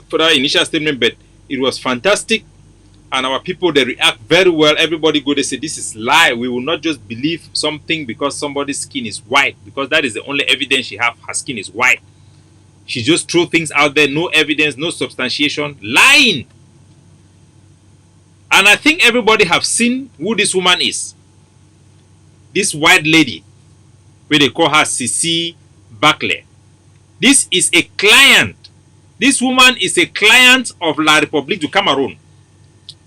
For that initial statement, but it was fantastic, and our people they react very well. Everybody go they say this is lie. We will not just believe something because somebody's skin is white, because that is the only evidence she have. Her skin is white. She just throw things out there, no evidence, no substantiation, lying. And I think everybody have seen who this woman is. This white lady, where they call her Sisi Buckley. This is a client. This woman is a client of La République du Cameroon.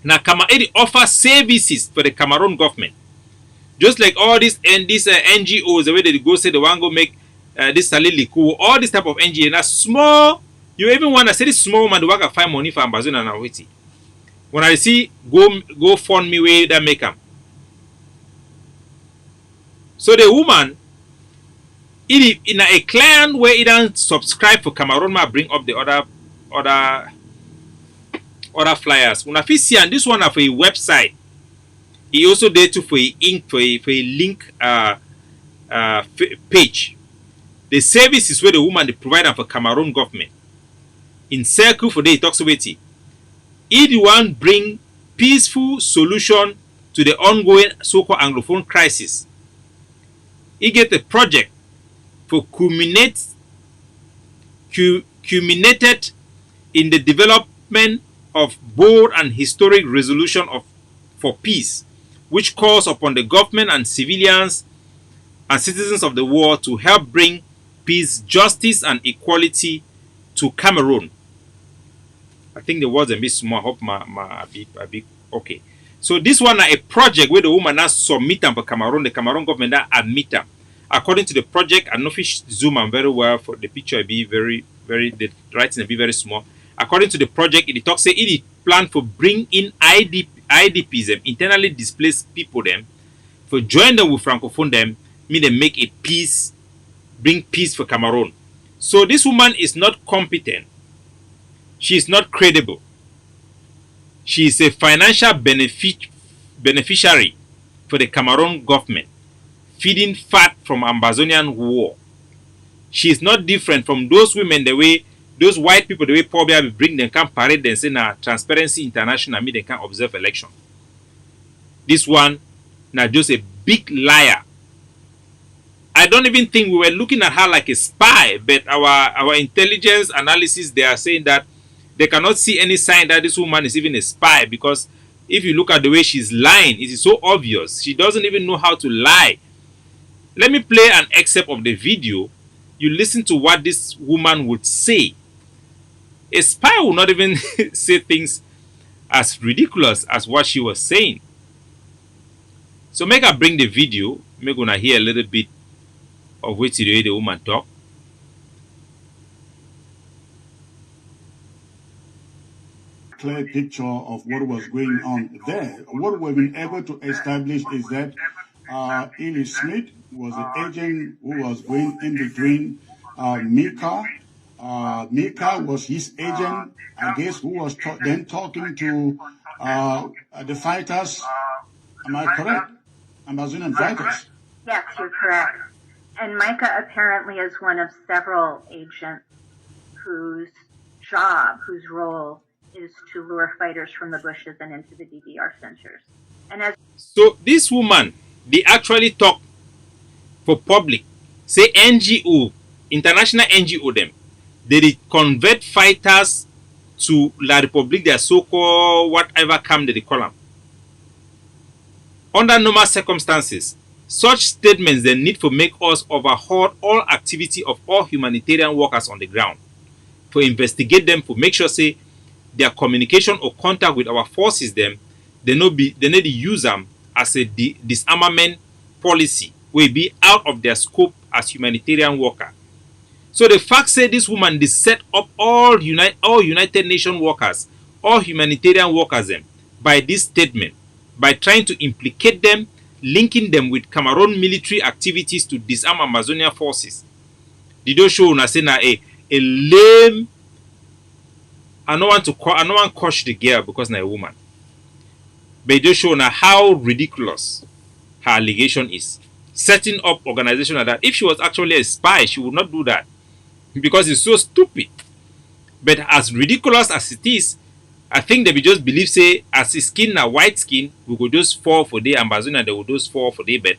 Now, Cameroon offers services for the Cameroon government. Just like all these NGOs, the way they go say they want to go make this Saliliku, all this type of NGO. Now, small, you even want to say this small woman, they want to find money for Ambazonia and Awiti. When I see go fund me where that make them. So the woman, in a client where he don't subscribe for Cameroon, might bring up the other flyers. When I see and this one for a website, he also there too for a link page. The service is where the woman they provide for Cameroon government. In circle for the talks about it. He want bring peaceful solution to the ongoing so-called Anglophone crisis. He get a project for culminated in the development of bold and historic resolution for peace, which calls upon the government and civilians and citizens of the world to help bring peace, justice, and equality to Cameroon. I think the words a bit small. I hope a bit okay. So this one is a project where the woman has submit them for Cameroon. The Cameroon government that admit them. According to the project, I know fish zoom and very well for the picture be very the writing be very small. According to the project, it talks say it plan for bring in IDPs them, internally displaced people them, for join them with francophone them, mean they make a peace, bring peace for Cameroon. So this woman is not competent. She is not credible. She is a financial beneficiary for the Cameroon government, feeding fat from Amazonian war. She is not different from those women the way those white people the way probably bring them can parade and say na Transparency International me they can observe election. This one now just a big liar. I don't even think we were looking at her like a spy, but our intelligence analysis they are saying that they cannot see any sign that this woman is even a spy, because if you look at the way she's lying, it is so obvious. She doesn't even know how to lie. Let me play an excerpt of the video. You listen to what this woman would say. A spy will not even say things as ridiculous as what she was saying. So make her bring the video. Make una hear a little bit of what the woman talk. Clear picture of what was going on there. What we've been able to establish is that Eli Smith was an agent who was going in between Mika. Mika was his agent, I guess, who was then talking to the fighters. Am I correct? Amazonian fighters. Yes, you're correct. And Micah apparently is one of several agents whose role is to lure fighters from the bushes and into the DDR centers. And so this woman, they actually talk for public, say NGO, international NGO them, they convert fighters to La Republique, their so-called whatever come they call them. Under normal circumstances, such statements they need to make us overhaul all activity of all humanitarian workers on the ground, to investigate them, to make sure say their communication or contact with our forces them, they need to use them as a disarmament policy will be out of their scope as humanitarian worker. So the fact say this woman they set up all United Nations workers, all humanitarian workers them by this statement, by trying to implicate them, linking them with Cameroon military activities to disarm Amazonian forces. Did you show una say na a lame? I don't want to coach the girl because na a woman. But it just show now how ridiculous her allegation is. Setting up organization like that. If she was actually a spy, she would not do that, because it's so stupid. But as ridiculous as it is, I think they will just believe say as his skin na white skin, we could just fall for the Amazon, they will just fall for the bed.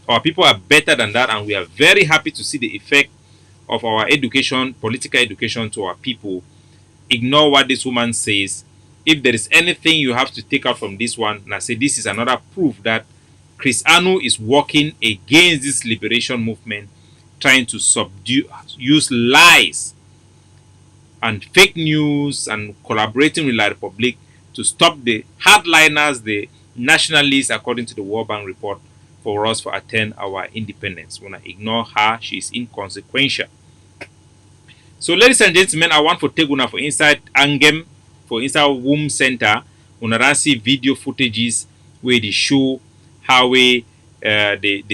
Our people are better than that, and we are very happy to see the effect of our education, political education to our people. Ignore what this woman says. If there is anything you have to take out from this one, and I say this is another proof that Chris Anu is working against this liberation movement, trying to use lies and fake news and collaborating with La Republique to stop the hardliners, the nationalists, according to the World Bank report, for us to attain our independence. When I ignore her, she is inconsequential. So, ladies and gentlemen, I want to take una for inside Angem, for inside Womb Center. Una see video footages where they show how the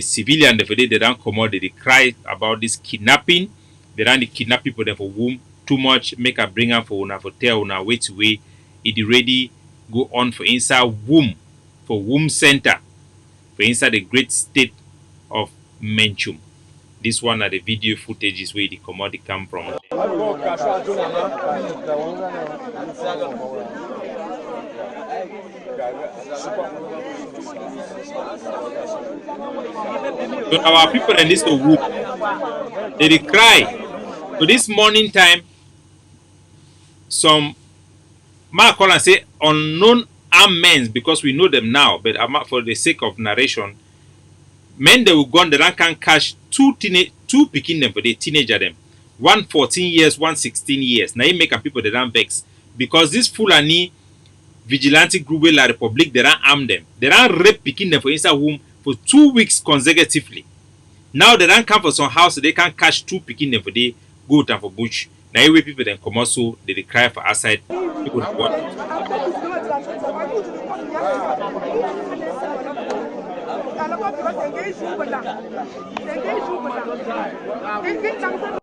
civilian they don't come out, they cry about this kidnapping. They don't kidnap people there for womb too much. Make a bring up for una for tell una wait to wait. It already go on for inside Womb, for Womb Center, for inside the great state of Menchum. This one are the video footages where the commodity come from. So our people in this womb, they cry. So this morning time, some might call and say unknown armed men, because we know them now, but for the sake of narration, men they will go on the rank can catch two picking them for the teenager them. One 14 years, one 16 years. Now you make people they don't vex. Because this Fulani vigilante group La Republique, they don't arm them. They don't rape picking them for inside womb for 2 weeks consecutively. Now they don't come for some house, so they can catch two picking them for the goat and for bush. Now you people then come also, they cry for outside. People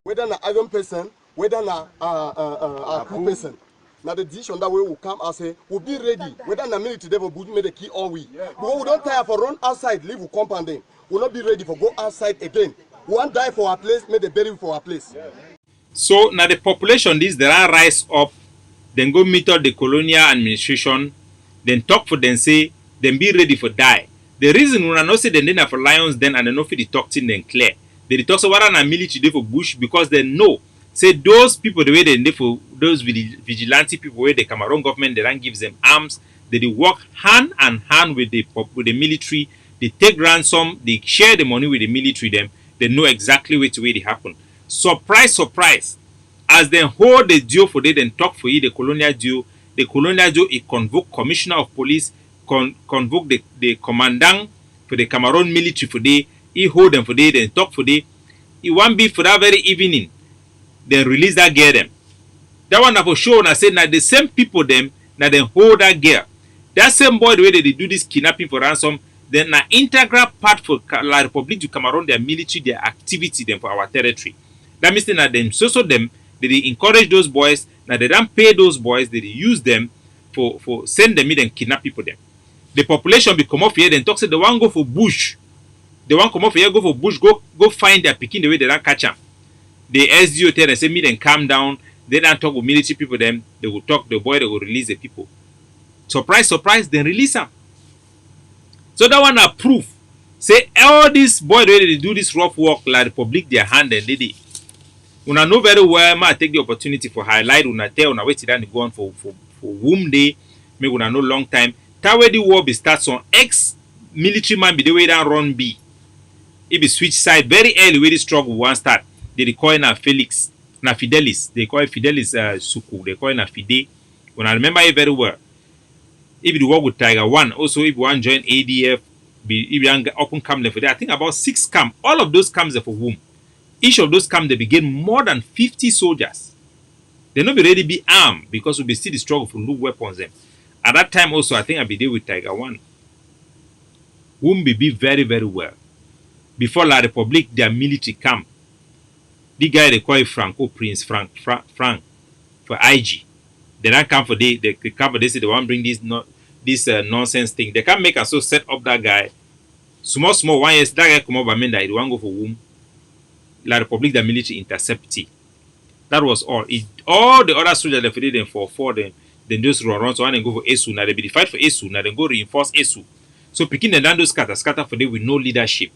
whether na Iron person, whether na a cool person, Now the decision that we will come and say, we'll be ready. Whether the military they will made the key or we. Because we don't tire for run outside, leave with compound then. We'll not be ready for go outside again. We won't die for our place, make the bury for our place. So now the population this there are rise up, then go meet up the colonial administration, then talk for them say, then be ready for die. The reason we are not say they need for lions then and they know for the talk thing then clear. They talk so what are military for bush because they know say those people the way they for those vigilante people where the Cameroon government they don't give them arms, they work hand and hand with the military, they take ransom, they share the money with the military them, they know exactly which way they happen. Surprise, surprise. As they hold the deal for they then talk for you the colonial deal it convoke commissioner of police, convoke the commandant for the Cameroon military for they, he hold them for they, then talk for they. It won't be for that very evening. Then release that girl them. That one for sure I say now the same people them now they hold that girl. That same boy the way they do this kidnapping for ransom, then an integral part for La Republique du Cameroon, their military, their activity them for our territory. That means that them so them they encourage those boys, now they don't pay those boys, they use them for send them in and kidnap people them. The population be come off here, then talk say they want go for bush. They want come off here, go for bush, go find their picking the way they don't catch them. The SDO tell them say me then calm down, they don't talk with military people them, they will talk the boy, they will release the people. Surprise, surprise, then release them. So that one are proof. Say all these boys ready to do this rough work like the public their hand and they. Una know very well, ma take the opportunity for highlight una tell una wait down go on for whom day, make una know long time. That way the war be starts on ex-military man be the way down run B. It be switch side very early where the struggle one start. They call na Felix, na Fidelis. They call Fidelis Suku. They call na Fide. When I remember it very well. If you work with Tiger One, also if you want to join ADF, if you want open camp for there, I think about 6 camp. All of those camps are for whom? Each of those camps they begin more than 50 soldiers. They not be ready to be armed because we be still the struggle for loot weapons them. At that time also, I think I be there with Tiger One. Whom be very, very well. Before La Republique, their military camp. The guy they call Franco Prince Frank for IG. They don't come for they come for they say they want to bring this nonsense thing. They can't make us so set up that guy. Small 1 year that guy come up and mean that he want to go for whom. La Republique the military intercepted. That was all. All the other soldiers they did them for them. Then just run so and go for ESU. Now they be the fight for ESU. Now they go reinforce ESU. So picking the Nando scatter for them with no leadership.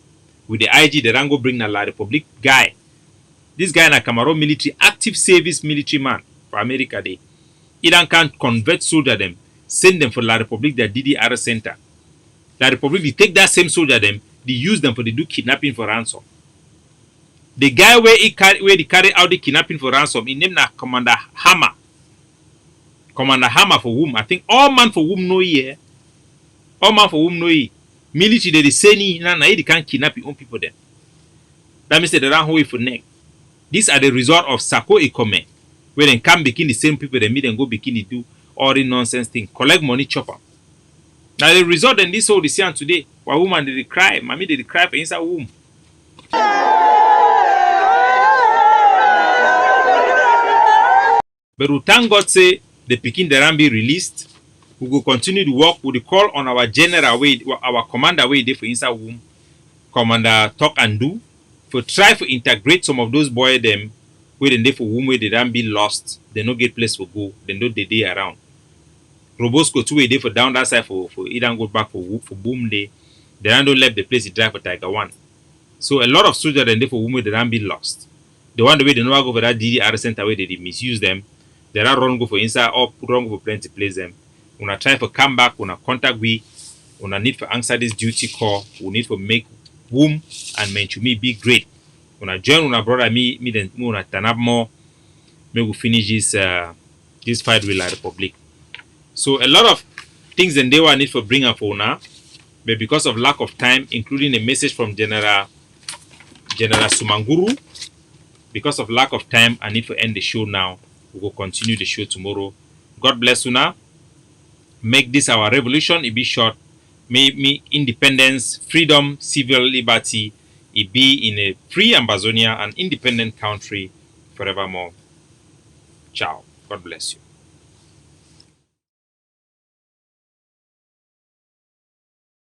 With the IG, they don't go bring the La Republique guy. This guy na Cameroon military, active service military man for America they. He don't can't convert soldier them, send them for La Republique their DDR center. La Republique they take that same soldier them, they use them for they do kidnapping for ransom. The guy where they carry out the kidnapping for ransom, he named na Commander Hammer. Commander Hammer for whom? I think all man for whom know ye. All man for whom know ye. Military they say ni na they can't kidnap your own people then. That means they don't hold it for neck. These are the result of Sako Ikome. Where they come begin the same people they meet and go begin to do all the nonsense thing. Collect money chopper. Now the result in this whole decision today, why woman did they cry? Mommy did they cry for inside womb. But we thank God say the Pekin Deran be released. We will continue to work with the call on our general way, our commander way there for inside womb. Commander talk and do. For try to integrate some of those boys them where they for whom they don't be lost. They no get place for go. They know the day around. Robosco too they for down that side for he don't go back for boom day. They don't left the place he drive for Tiger One. So a lot of soldiers then for whom they don't be lost. The one the way they know go for that DDR center where they misuse them. They don't run go for inside or run go for plenty place them. When I try for come back, when I contact we, when I need for answer this duty call, we need for make womb and Menchumi be great. When I join when I brother me then when I turn up more, maybe we finish this fight with La Republique. So a lot of things and they were need for bring up for now, but because of lack of time, including a message from General Sumanguru, because of lack of time, I need to end the show now. We will continue the show tomorrow. God bless you now. Make this our revolution. It be short. May me independence, freedom, civil liberty. It be in a free Ambazonia, an independent country forevermore. Ciao. God bless you.